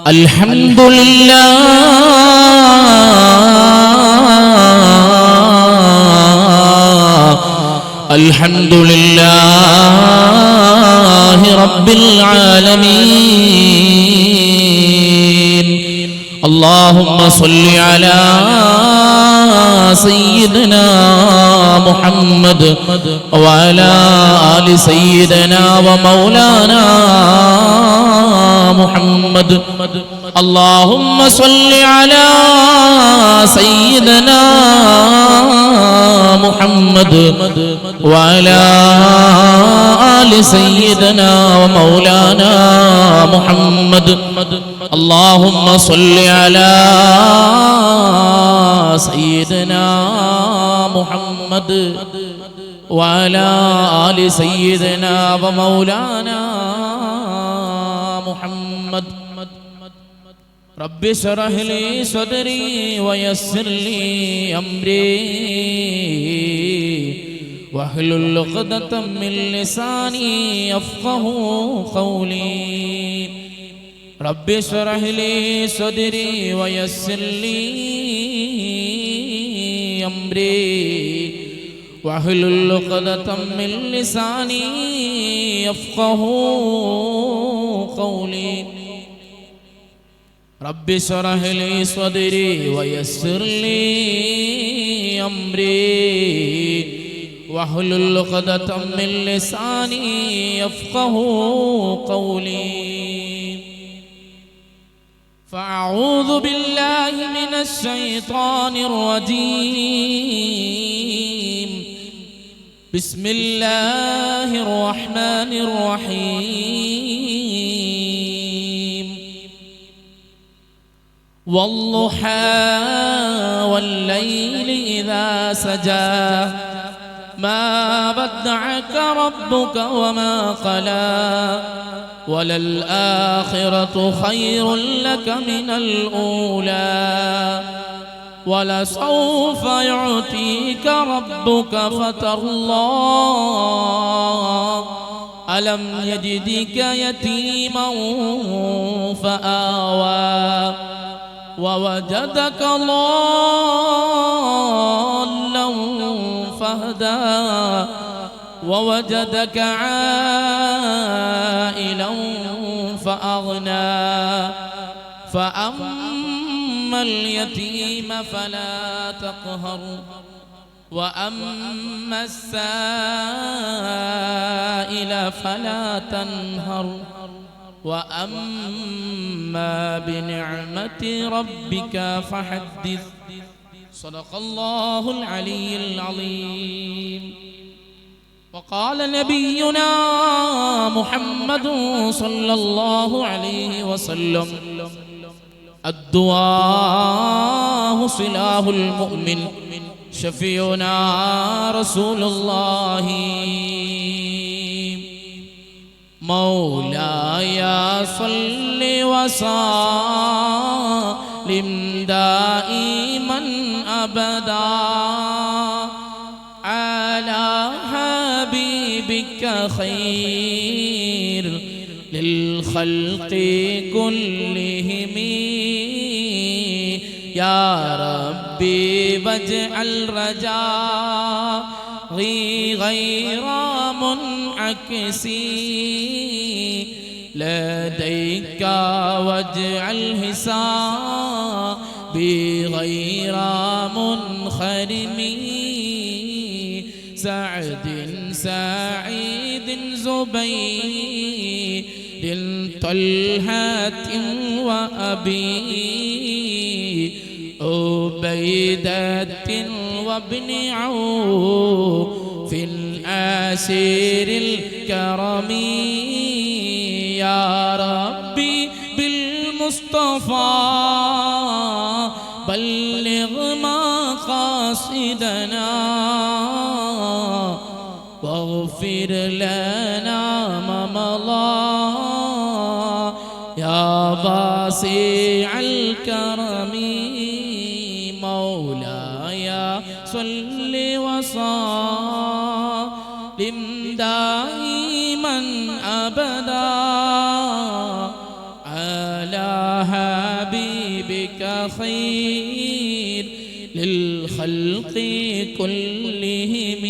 അൽഹംദുലില്ലാഹി റബ്ബിൽ ആലമീൻ. اللهم صل على سيدنا محمد وعلى آل سيدنا ومولانا محمد. اللهم صل على سيدنا محمد وعلى آل سيدنا ومولانا محمد. اللهم صل على سيدنا محمد وعلى آل سيدنا ومولانا محمد. رب اشرح لي صدري ويسر لي أمري واحلل عقدة من لساني يفقهوا قولي. رب اشرح لي صدري ويسر لي أمري واحلل عقدة من لساني يفقهوا قولي. رب اشرح لي صدري ويسر لي أمري واحلل عقدة من لساني يفقهوا قولي. فأعوذ بالله من الشيطان الرجيم. بسم الله الرحمن الرحيم. والضحى والليل إذا سجى ما ودعك ربك وما قلى وللآخرة خير لك من الأولى ولسوف يعطيك ربك فترضى ألم يجدك يتيما فآوى ووجدك ضالا فهدى ووجدك عائلا فأغنى فأما اليتيم فلا تقهر وأما السائل فلا تنهر وأما بنعمة ربك فحدث. صدق الله العلي العظيم. وقال نبينا محمد صلى الله عليه وسلم الدعاء سلاح المؤمن شفيعنا رسول الله. مولاي صل وسلم دائما أبدا على حبيبك خير للخلق كلهم. يا ربي واجعل رجائي غير منعكس لديك واجعل حسابي غير منخرم. سعد سعيد زبيد طلحة وأبي عبيدة وابن عوف العاشر الكرم. يا ربي بالمصطفى بلغ مقاصدنا واغفر لنا ما مضى يا واسع الكرم. مولاي صل وسلم دائما أبدا على حبيبك خير للخلق كلهم.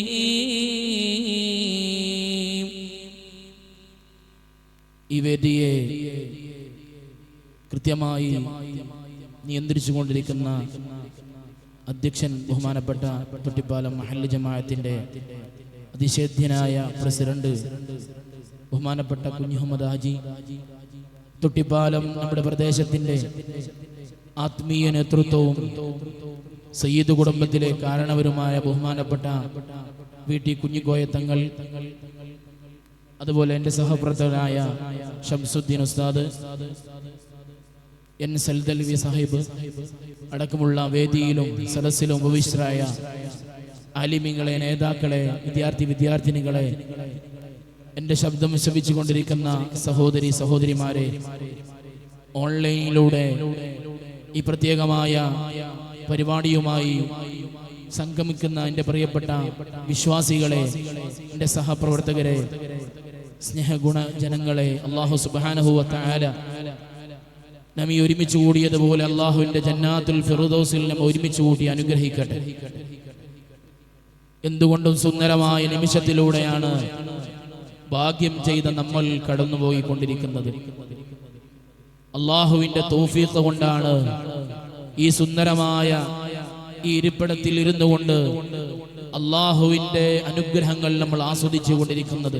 ഈ വേദിയെ കൃത്യമായി നിയന്ത്രിച്ചുകൊണ്ടിരിക്കുന്ന അധ്യക്ഷൻ ബഹുമാനപ്പെട്ട തൊട്ടിപ്പാലം മഹല്ല് ജമാഅത്തിന്റെ അതിശേദ്ധ്യനായ പ്രസിഡന്റ് ബഹുമാനപ്പെട്ട കുഞ്ഞുമുഹമ്മദ് ഹാജി, തൊട്ടിപ്പാലം നമ്മുടെ പ്രദേശത്തിന്റെ ആത്മീയ നേതൃത്വവും സയ്യിദ് കുടുംബത്തിലെ കാരണവരുമായ ബഹുമാനപ്പെട്ട വി.ടി. കുഞ്ഞിക്കോയ തങ്ങൾ, അതുപോലെ എൻ്റെ സഹപ്രവർത്തകനായ ഷംസുദ്ദീൻ ഉസ്താദ്, എൻ സൽദൽവി സാഹിബ് അടക്കമുള്ള വേദിയിലും സദസ്സിലും ഉപവിഷ്ടരായ ആലിമീങ്ങളെ, നേതാക്കളെ, വിദ്യാർത്ഥിനികളെ, എൻ്റെ ശബ്ദം ശ്രവിച്ചുകൊണ്ടിരിക്കുന്ന സഹോദരി സഹോദരിമാരെ, ഓൺലൈനിലൂടെ ഈ പ്രത്യേകമായ പരിപാടിയുമായി സംഗമിക്കുന്ന എൻ്റെ പ്രിയപ്പെട്ട വിശ്വാസികളെ, എൻ്റെ സഹപ്രവർത്തകരെ, സ്നേഹഗുണ ജനങ്ങളെ, അല്ലാഹു സുബ്ഹാനഹു വ തആല നമ്മെ ഒരുമിച്ച് കൂടിയതുപോലെ അല്ലാഹുവിൻ്റെ ജന്നാത്തുൽ ഫിർദൗസിൽ നമ്മെ ഒരുമിച്ച് കൂടി അനുഗ്രഹിക്കട്ടെ. എന്തുകൊണ്ടും സുന്ദരമായ നിമിഷത്തിലൂടെയാണ് ഭാഗ്യം ചെയ്ത നമ്മൾ കടന്നുപോയിക്കൊണ്ടിരിക്കുന്നത്. അല്ലാഹുവിൻ്റെ തൗഫീഖ് കൊണ്ടാണ് ഈ സുന്ദരമായ ഈ ഇരിപ്പിടത്തിൽ ഇരുന്നു കൊണ്ട് അല്ലാഹുവിൻ്റെ അനുഗ്രഹങ്ങൾ നമ്മൾ ആസ്വദിച്ചു കൊണ്ടിരിക്കുന്നത്.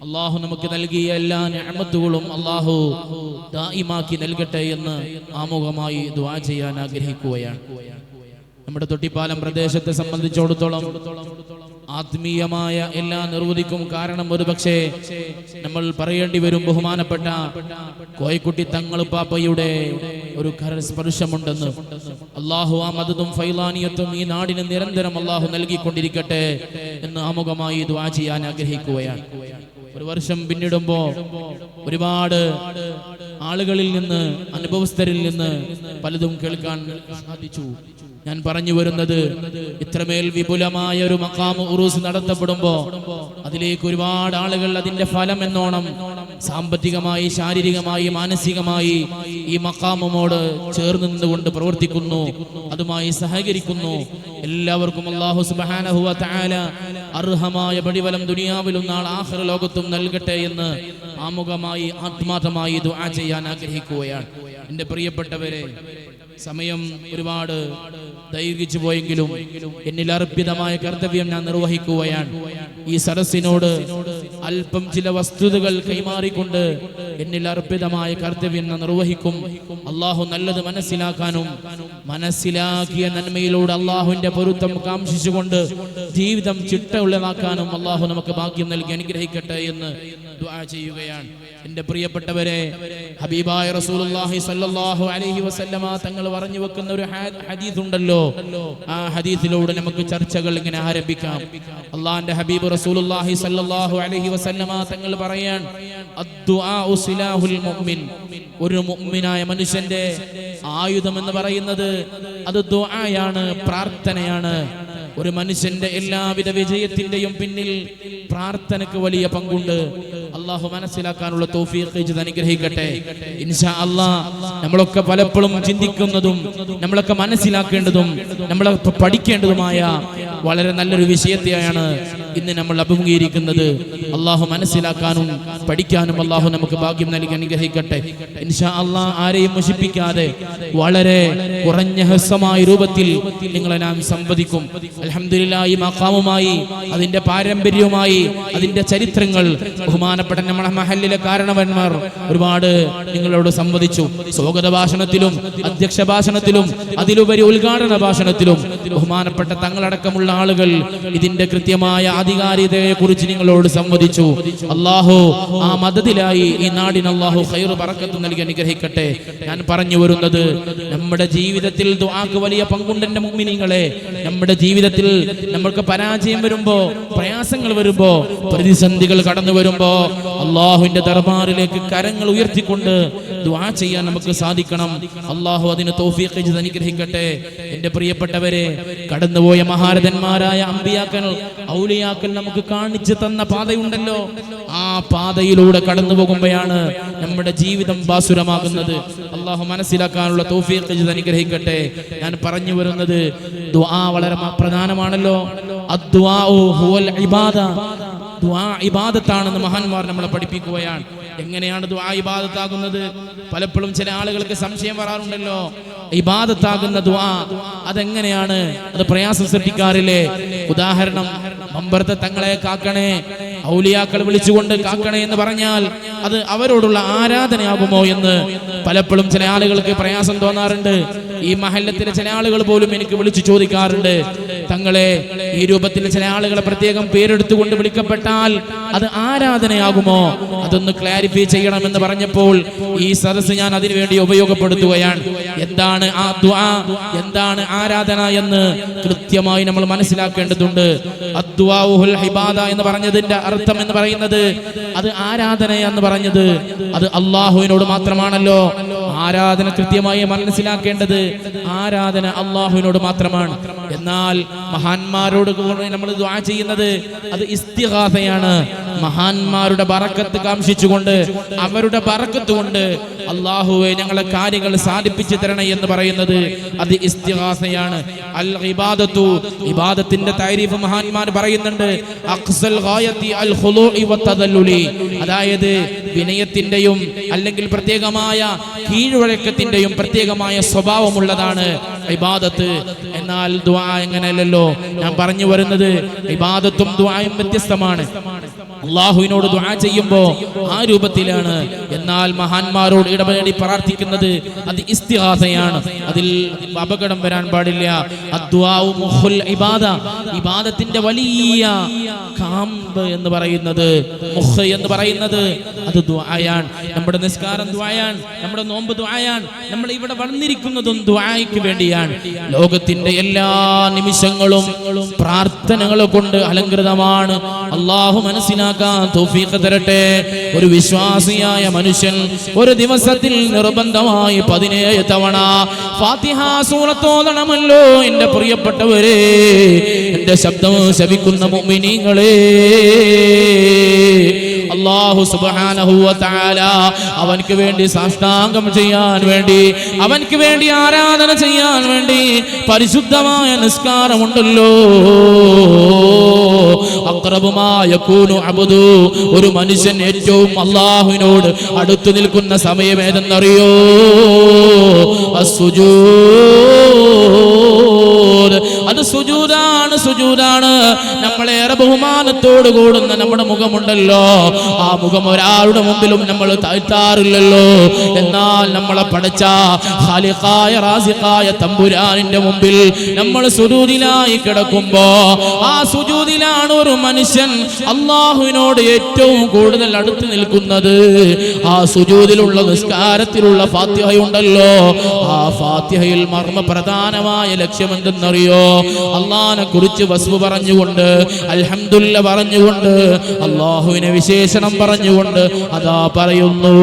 അല്ലാഹു നമുക്ക് നൽകിയ എല്ലാ നിഅമത്തുകളും അല്ലാഹു ദായിമാക്കി നൽകട്ടെ എന്ന് ആമുഖമായി ദുആ ചെയ്യാൻ ആഗ്രഹിക്കുകയാണ്. നമ്മുടെ തൊട്ടിപ്പാലം പ്രദേശത്തെ സംബന്ധിച്ചിടത്തോളം ആത്മീയമായ എല്ലാ നിർവൃതിക്കും കാരണം ഒരുപക്ഷെ നമ്മൾ പറയേണ്ടി വരും ബഹുമാനപ്പെട്ട കോയക്കുട്ടി തങ്ങൾ പാപ്പയുടെ ഒരു കരസ്പർശമുണ്ടെന്ന്. അല്ലാഹു ആ മദതും ഫൈലാനിയത്തും ഈ നാടിന് നിരന്തരം അല്ലാഹു നൽകിക്കൊണ്ടിരിക്കട്ടെ എന്ന് ആമുഖമായി ദുആ ചെയ്യാൻ ആഗ്രഹിക്കുകയാണ്. ഒരു വർഷം പിന്നിടുമ്പോ ഒരുപാട് ആളുകളിൽ നിന്ന്, അനുഭവസ്ഥരിൽ നിന്ന് പലതും കേൾക്കാൻ സാധിച്ചു. ഞാൻ പറഞ്ഞു വരുന്നത്, ഇത്രമേൽ വിപുലമായ ഒരു മഖാം ഉറൂസ് നടത്തപ്പെടുമ്പോ അതിലേക്ക് ഒരുപാട് ആളുകൾ അതിന്റെ ഫലം എന്നോണം സാമ്പത്തികമായി, ശാരീരികമായി, മാനസികമായി ഈ മഖാമോട് ചേർന്ന് നിന്നുകൊണ്ട് പ്രവർത്തിക്കുന്നു, അതുമായി സഹകരിക്കുന്നു. എല്ലാവർക്കും അല്ലാഹു സുബ്ഹാനഹു വ തആല അർഹമായ പ്രതിഫലം ദുനിയാവിലും നാളെ ആഖിറ ലോകത്തും നൽകട്ടെ എന്ന് ആമുഖമായി ആത്മാർത്ഥമായി ദുആ ചെയ്യാൻ ആഗ്രഹിക്കുകയാണ്. എൻ്റെ പ്രിയപ്പെട്ടവരെ, സമയം ഒരുപാട് ദൈർഘിച്ചു പോയെങ്കിലും എന്നിൽ അർപ്പിതമായ കർത്തവ്യം ഞാൻ നിർവഹിക്കുകയാണ്. ഈ സദസ്സിനോട് അല്പം ചില വസ്തുതകൾ കൈമാറിക്കൊണ്ട് എന്നിൽ അർപ്പിതമായ കർത്തവ്യം ഞാൻ നിർവഹിക്കും. അല്ലാഹു നല്ലത് മനസ്സിലാക്കാനും മനസ്സിലാക്കിയ നന്മയിലൂടെ അല്ലാഹുവിന്റെ പൊരുത്തം കാംക്ഷിച്ചുകൊണ്ട് ജീവിതം ചിട്ടയുള്ളതാക്കാനും അല്ലാഹു നമുക്ക് ഭാഗ്യം നൽകി അനുഗ്രഹിക്കട്ടെ എന്ന് ദുആ ചെയ്യുകയാണ്. എൻ്റെ പ്രിയപ്പെട്ടവരെ, ഹബീബായ റസൂലുള്ളാഹി സ്വല്ലല്ലാഹു അലൈഹി വസല്ലമ തങ്ങൾ പറഞ്ഞു വെക്കുന്ന ഒരു ഹദീസ് ഉണ്ടല്ലോ, ആ ഹദീസിലൂടെ നമുക്ക് ചർച്ചകൾ ഇങ്ങനെ ആരംഭിക്കാം. അല്ലാഹുവിന്റെ ഹബീബ് റസൂലുള്ളാഹി സ്വല്ലല്ലാഹു അലൈഹി വസല്ലമ തങ്ങൾ പറയാൻ, അദ്ദുആഉ സിലാഹുൽ മുഅ്മിൻ, ഒരു മുഅ്മിനായ മനുഷ്യന്റെ ആയുധം എന്ന് പറയുന്നത് അത് ദുആയാണ്, പ്രാർത്ഥനയാണ്. ഒരു മനുഷ്യന്റെ എല്ലാവിധ വിജയത്തിന്റെയും പിന്നിൽ പ്രാർത്ഥനയ്ക്ക് വലിയ പങ്കുണ്ട്. അല്ലാഹു മനസ്സിലാക്കാനുള്ള തൗഫീഖ് ചെയ്ത് അനുഗ്രഹിക്കട്ടെ. ഇൻഷാ അല്ലാഹ് നമ്മളൊക്കെ പലപ്പോഴും ചിന്തിക്കുന്നതും നമ്മളൊക്കെ മനസ്സിലാക്കേണ്ടതും നമ്മളൊക്കെ പഠിക്കേണ്ടതുമായ വളരെ നല്ലൊരു വിഷയത്തെയാണ് ഇന്ന് നമ്മൾ അഭിമുഖീകരിക്കുന്നത്. അല്ലാഹു മനസ്സിലാക്കാനും പഠിക്കാനും അല്ലാഹു നമുക്ക് ഭാഗ്യം നൽകി അനുഗ്രഹിക്കട്ടെ. ഇൻഷാ അല്ലാഹ് ആരെയും മുഷിപ്പിക്കാതെ വളരെ കുറഞ്ഞ ഹ്രസ്വമായ രൂപത്തിൽ നിങ്ങളെ നാം സംവദിക്കും. അൽഹംദുലില്ലാഹ്, ഈ മഖാമുമായി, അതിന്റെ പാരമ്പര്യവുമായി, അതിന്റെ ചരിത്രങ്ങൾ ബഹുമാനപ്പെട്ട നമ്മുടെ മഹല്ലിലെ കാരണവന്മാർ ഒരുപാട് നിങ്ങളോട് സംവദിച്ചു. സ്വാഗത ഭാഷണത്തിലും അധ്യക്ഷ ഭാഷണത്തിലും അതിലുപരി ഉദ്ഘാടന ഭാഷണത്തിലും ബഹുമാനപ്പെട്ട തങ്ങളടക്കമുള്ള ആളുകൾ ഇതിന്റെ കൃത്യമായ ആധികാരികതയെ കുറിച്ച് നിങ്ങളോട് സംവദിച്ചു. അല്ലാഹു ആ മദദിലായി ഈ നാടിന് അല്ലാഹു ഖൈർ ബറക്കത്ത് നൽകി അനുഗ്രഹിക്കട്ടെ. ഞാൻ പറഞ്ഞു വരുന്നത്, നമ്മുടെ ജീവിതത്തിൽ ദുആക്ക് വലിയ പങ്കുണ്ട്. എൻ്റെ മുഅ്മിനീങ്ങളെ, നമ്മുടെ ജീവിതത്തിൽ നമ്മൾക്ക് പരാജയം വരുമ്പോ, പ്രയാസങ്ങൾ വരുമ്പോ, പ്രതിസന്ധികൾ കടന്നു വരുമ്പോ അല്ലാഹുവിന്റെ ദർബാറിലേക്ക് കരങ്ങൾ ഉയർത്തിക്കൊണ്ട് ദുആ ചെയ്യാൻ നമുക്ക് സാധിക്കണം. അല്ലാഹു അതിന് തൗഫീഖ് ചെയ്ത് അനുഗ്രഹിക്കട്ടെ. എൻ്റെ പ്രിയപ്പെട്ടവരെ, കടന്നുപോയ മഹാരഥന്മാരായ അമ്പിയാക്കൾ, ഔലിയാക്കൾ ഔലിയാക്കൾ നമുക്ക് കാണിച്ചു തന്ന പാതയുണ്ടല്ലോ, ആ പാതയിലൂടെ കടന്നു പോകുമ്പോഴാണ് നമ്മുടെ ജീവിതം ബാസുരമാകുന്നത്. അള്ളാഹു മനസ്സിലാക്കാനുള്ള തൗഫീഖ് ചെയ്ത് അനുഗ്രഹിക്കട്ടെ. ഞാൻ പറഞ്ഞു വരുന്നത് ദുആ വളരെ പ്രധാനമാണല്ലോ. അദ്ദുആഉ ഹുവൽ ഇബാദ. ദുആ ഇബാദത്താണെന്ന് മഹാന്മാർ നമ്മളെ പഠിപ്പിക്കുകയാണ്. എങ്ങനെയാണ് ദുആ ഇബാദത്താകുന്നത്? പലപ്പോഴും ചില ആളുകൾക്ക് സംശയം വരാറുണ്ടല്ലോ, ഇബാദത്താകുന്ന ദുആ അതെങ്ങനെയാണ്? അത് പ്രയാസം സൃഷ്ടിക്കാറില്ലേ? ഉദാഹരണം, മമ്പർത്തെ തങ്ങളെ കാക്കണേ, ഔലിയാക്കൾ വിളിച്ചുകൊണ്ട് കാക്കണേ എന്ന് പറഞ്ഞാൽ അത് അവരോടുള്ള ആരാധനയാകുമോ എന്ന് പലപ്പോഴും ചില ആളുകൾക്ക് പ്രയാസം തോന്നാറുണ്ട്. ഈ മഹല്ലത്തിലെ ചില ആളുകൾ പോലും എനിക്ക് വിളിച്ചു ചോദിക്കാറുണ്ട്, തങ്ങളെ ഈ രൂപത്തിൽ ചില ആളുകളെ പ്രത്യേകം പേരെടുത്തുകൊണ്ട് വിളിക്കപ്പെട്ടാൽ അത് ആരാധനയാകുമോ? അതൊന്ന് ക്ലാരിഫൈ ചെയ്യണമെന്ന് പറഞ്ഞപ്പോൾ ഈ സദസ്സ് ഞാൻ അതിനുവേണ്ടി ഉപയോഗപ്പെടുത്തുകയാണ്. എന്താണ് ആ ദുആ, എന്താണ് ആരാധന എന്ന് കൃത്യമായി നമ്മൾ മനസ്സിലാക്കേണ്ടതുണ്ട്. അദ്ദുആഉൽ ഇബാദ എന്ന് പറഞ്ഞതിന്റെ അർത്ഥം എന്ന് പറയുന്നത്, അത് ആരാധന എന്ന് പറഞ്ഞത് അത് അല്ലാഹുവിനോട് മാത്രമാണല്ലോ. ആരാധന കൃത്യമായി മനസ്സിലാക്കേണ്ടത് ആരാധന അല്ലാഹുവിനോട് മാത്രമാണ്. എന്നാൽ മഹാന്മാരോട് നമ്മൾ ദുആ ചെയ്യുന്നത് അത് ഇസ്തിഗാസയാണ്. മഹാന്മാരുടെ ബറക്കത്ത് കാംക്ഷിച്ചുകൊണ്ട്, അവരുടെ ബറക്കത്ത് കൊണ്ട് അല്ലാഹുവേ ഞങ്ങളെ കാര്യങ്ങൾ സാധിപ്പിച്ചു തരണേ എന്ന് പറയുന്നത് അത് ഇസ്തിഗാസയാണ്. അൽ ഇബാദത്തു, ഇബാദത്തിന്റെ തഅരീഫ് മഹാന്മാർ പറയുന്നുണ്ട്, അഖ്സൽ ഗായത്തി അൽ ഖുലൂഇ വതദല്ലുലി, അതായത് വിനയത്തിന്റെയും അല്ലെങ്കിൽ പ്രത്യേകമായ കീഴ്വഴക്കത്തിന്റെയും പ്രത്യേകമായ സ്വഭാവമുള്ളതാണ് ഇബാദത്ത്. എന്നാൽ ദുആ എങ്ങനെയല്ലല്ലോ. ഞാൻ പറഞ്ഞു വരുന്നത് ഇബാദത്തും ദുആയും വ്യത്യസ്തമാണ്. അല്ലാഹുവിനോട് ദുആ ചെയ്യുമ്പോ ആ രൂപത്തിലാണ്. എന്നാൽ മഹാന്മാരോട് ഇടപെടി പ്രാർത്ഥിക്കുന്നത് അത് ഇസ്തിഗാസയാണ്. അതിൽ അപകടം വരാൻ പാടില്ല. അദ്ദുആഉ മുഖുൽ ഇബാദ, ഇബാദത്തിന്റെ വലിയ കാമ്പ് എന്ന് പറയുന്നത്, മുഖ് എന്ന് പറയുന്നത് അത് ദുആയാണ്. നമ്മുടെ നിസ്കാരം ദുആയാണ്, നമ്മുടെ നോമ്പ് ദുആയാണ്, നമ്മൾ ഇവിടെ വന്നിരിക്കുന്നതും ദുആയ്ക്ക് വേണ്ടിയാണ്. ലോകത്തിന്റെ എല്ലാ നിമിഷങ്ങളും പ്രാർത്ഥനകൾ കൊണ്ട് അലങ്കൃതമാണ്. അല്ലാഹു മനസ്സിലാക്കാൻ തൗഫീഖ് തരട്ടെ. ഒരു വിശ്വാസിയായ മനുഷ്യൻ ഒരു ദിവസത്തിൽ നിർബന്ധമായി 17 തവണ ഫാത്തിഹ സൂറത്ത് ഓതണമല്ലോ. എന്റെ പ്രിയപ്പെട്ടവരെ, എന്റെ ശബ്ദം ശവിക്കുന്ന മുഅ്മിനീങ്ങളെ, അല്ലാഹു സുബ്ഹാനഹു വ തആല അവൻക്ക് വേണ്ടി സാഷ്ടാംഗം ചെയ്യാൻ വേണ്ടി, അവൻക്ക് വേണ്ടി ആരാധന ചെയ്യാൻ വേണ്ടി പരിശുദ്ധമായ നിസ്കാരമുണ്ടല്ലോ. അഖ്റബു മാ യകൂനു അബ്ദു, ഒരു മനുഷ്യൻ ഏറ്റവും അല്ലാഹുവിനോട് അടുത്തു നിൽക്കുന്ന സമയം ഏതെന്നറിയോ? അസ്സുജൂദ്, അത് സുജൂദാണ്, സുജൂദാണ്. നമ്മളേറെ ബഹുമാനത്തോട് കൂടുന്ന നമ്മുടെ മുഖമുണ്ടല്ലോ, ആ മുഖം ഒരാളുടെ മുമ്പിലും നമ്മൾ താഴ്ത്താറില്ലല്ലോ. എന്നാൽ നമ്മളെ പടച്ച ഖാലിഖായ റാസിഖായ തമ്പുരാനിന്റെ മുമ്പിൽ നമ്മൾ സുജൂദിലായി കിടക്കുമ്പോ, ആ സുജൂദിലാണ് ഒരു മനുഷ്യൻ അല്ലാഹുവിനോട് ഏറ്റവും കൂടുതൽ അടുത്ത് നിൽക്കുന്നത്. ആ സുജൂദിലുള്ള നിസ്കാരത്തിലുള്ള ഫാത്തിഹയുണ്ടല്ലോ, ആ ഫാത്തിഹയിൽ മർമ്മപ്രധാനമായ ലക്ഷ്യം എന്തെന്നറിയോ? അല്ലാഹുവിനെ കുറിച്ച് വസ്ഫ് പറഞ്ഞുകൊണ്ട്, അൽഹംദുലില്ലാഹ് പറഞ്ഞുകൊണ്ട്, അല്ലാഹുവിനെ വിശേഷണം പറഞ്ഞുകൊണ്ട് അതാ പറയുന്നു,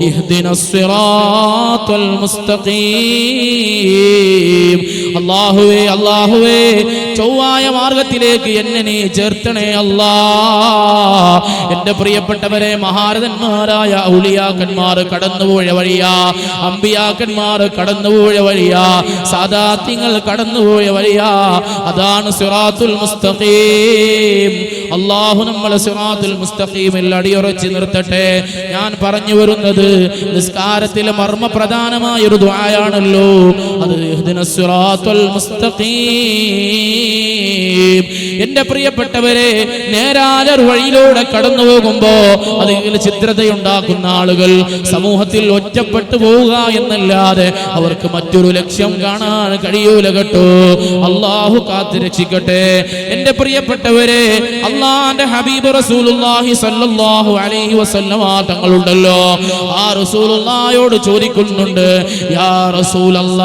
ഇഹ്ദിനസ് സിറാത്തൽ മുസ്തഖീം. അല്ലാഹുവേ, അല്ലാഹുവേ, ചൊവ്വായ മാർഗത്തിലേക്ക് എന്നെ നീ ചേർത്തണേ അല്ലാ. എന്റെ പ്രിയപ്പെട്ടവരെ, മഹാരഥന്മാരായ ഔലിയാക്കന്മാർ കടന്നുപോയ വഴിയാ, അമ്പിയാക്കന്മാർ കടന്നുപോയ വഴിയാ, സാദാത്യങ്ങൾ കടന്നുപോയ വഴിയാ. അതാണ് സിറാത്തുൽ മുസ്തഖീം. അല്ലാഹു നമ്മളെ സിറാത്തുൽ മുസ്തഖീമിൽ അടിയുറച്ച് നിർത്തട്ടെ. ഞാൻ പറഞ്ഞു വരുന്നത് നിസ്കാരത്തിലെ മർമ്മപ്രധാനമായ ഒരു ദുആയാണല്ലോ, അത് ഇഹ്ദിനസ് സിറാത്തുൽ മുസ്തഖീം. എന്റെ പ്രിയപ്പെട്ടവരെ, നേരായ വഴിയിലൂടെ കടന്നു പോകുമ്പോ അതിൽ ചിത്രതയുണ്ടാക്കുന്ന ആളുകൾ സമൂഹത്തിൽ ഒറ്റപ്പെട്ടു പോവുക എന്നല്ലാതെ അവർക്ക് മറ്റൊരു ലക്ഷ്യം കാണാൻ കഴിയൂല കേട്ടോ. അല്ലാഹു കാത്ത് രക്ഷിക്കട്ടെ. എന്റെ പ്രിയപ്പെട്ടവരെ, അല്ലാഹുവിന്റെ ഹബീബ് റസൂലുള്ളാഹി സ്വല്ലല്ലാഹു അലൈഹി വസല്ലമ തങ്ങളുണ്ടല്ലോ, ആ റസൂലുള്ളാഹിയോട് ചോദിക്കുന്നുണ്ട്, യാ റസൂലല്ലാഹ്,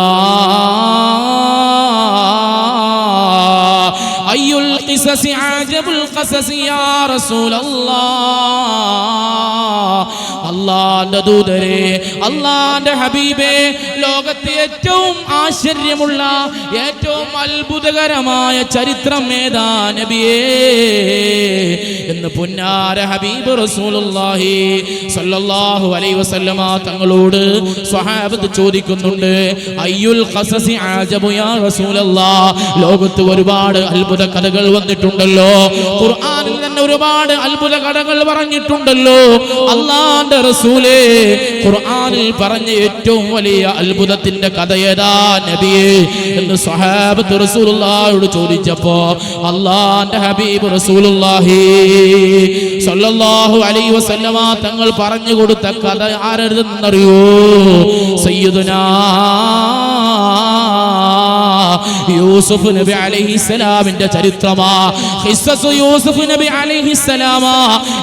അയ്യുൽ ഖിസസി അജബുൽ ഖസസി യാ റസൂലല്ലാഹ്. അള്ളാന്റെ ദൂതരെ, അള്ളാന്റെ ഹബീബേ, ലോകത്തെ ഏറ്റവും ആശ്ചര്യമുള്ള ഏറ്റവും അത്ഭുതകരമായ ചരിത്രം ഏതാ നബിയേ എന്ന് പുന്നാര ഹബീബ് റസൂലുള്ളാഹി സ്വല്ലല്ലാഹു അലൈഹി വസല്ലമ തങ്ങളോട് സ്വഹാബത്ത് ചോദിക്കുന്നുണ്ട്. അയ്യുൽ ഖസസി അജബു യാ റസൂലല്ലാഹ്. ലോകത്ത് ഒരുപാട് അത്ഭുത കഥകൾ വന്നിട്ടുണ്ടല്ലോ, ഖുർആനിൽ തന്നെ ഒരുപാട് അത്ഭുത കഥകൾ പറഞ്ഞിട്ടുണ്ടല്ലോ. അല്ലാഹുവിന്റെ റസൂലേ, ഖുർആനിൽ പറഞ്ഞ ഏറ്റവും വലിയ അത്ഭുതത്തിന്റെ കഥ ഏതാ നബിയേ എന്ന് സ്വഹാബത്ത് റസൂലുള്ളാഹിയോട് ചോദിച്ചപ്പോ അല്ലാഹുവിന്റെ ഹബീബ് റസൂലുള്ളാഹി സ്വല്ലല്ലാഹു അലൈഹി വസല്ലമ തങ്ങൾ പറഞ്ഞു കൊടുത്ത കഥ ആരെന്നറിയോ? സയ്യിദുനാ യൂസുഫ് നബി അലൈഹിസ്സലാമിന്റെ ചരിത്രമാ. ഖിസ്സസ് യൂസുഫ് നബി അലൈഹിസ്സലാമാ.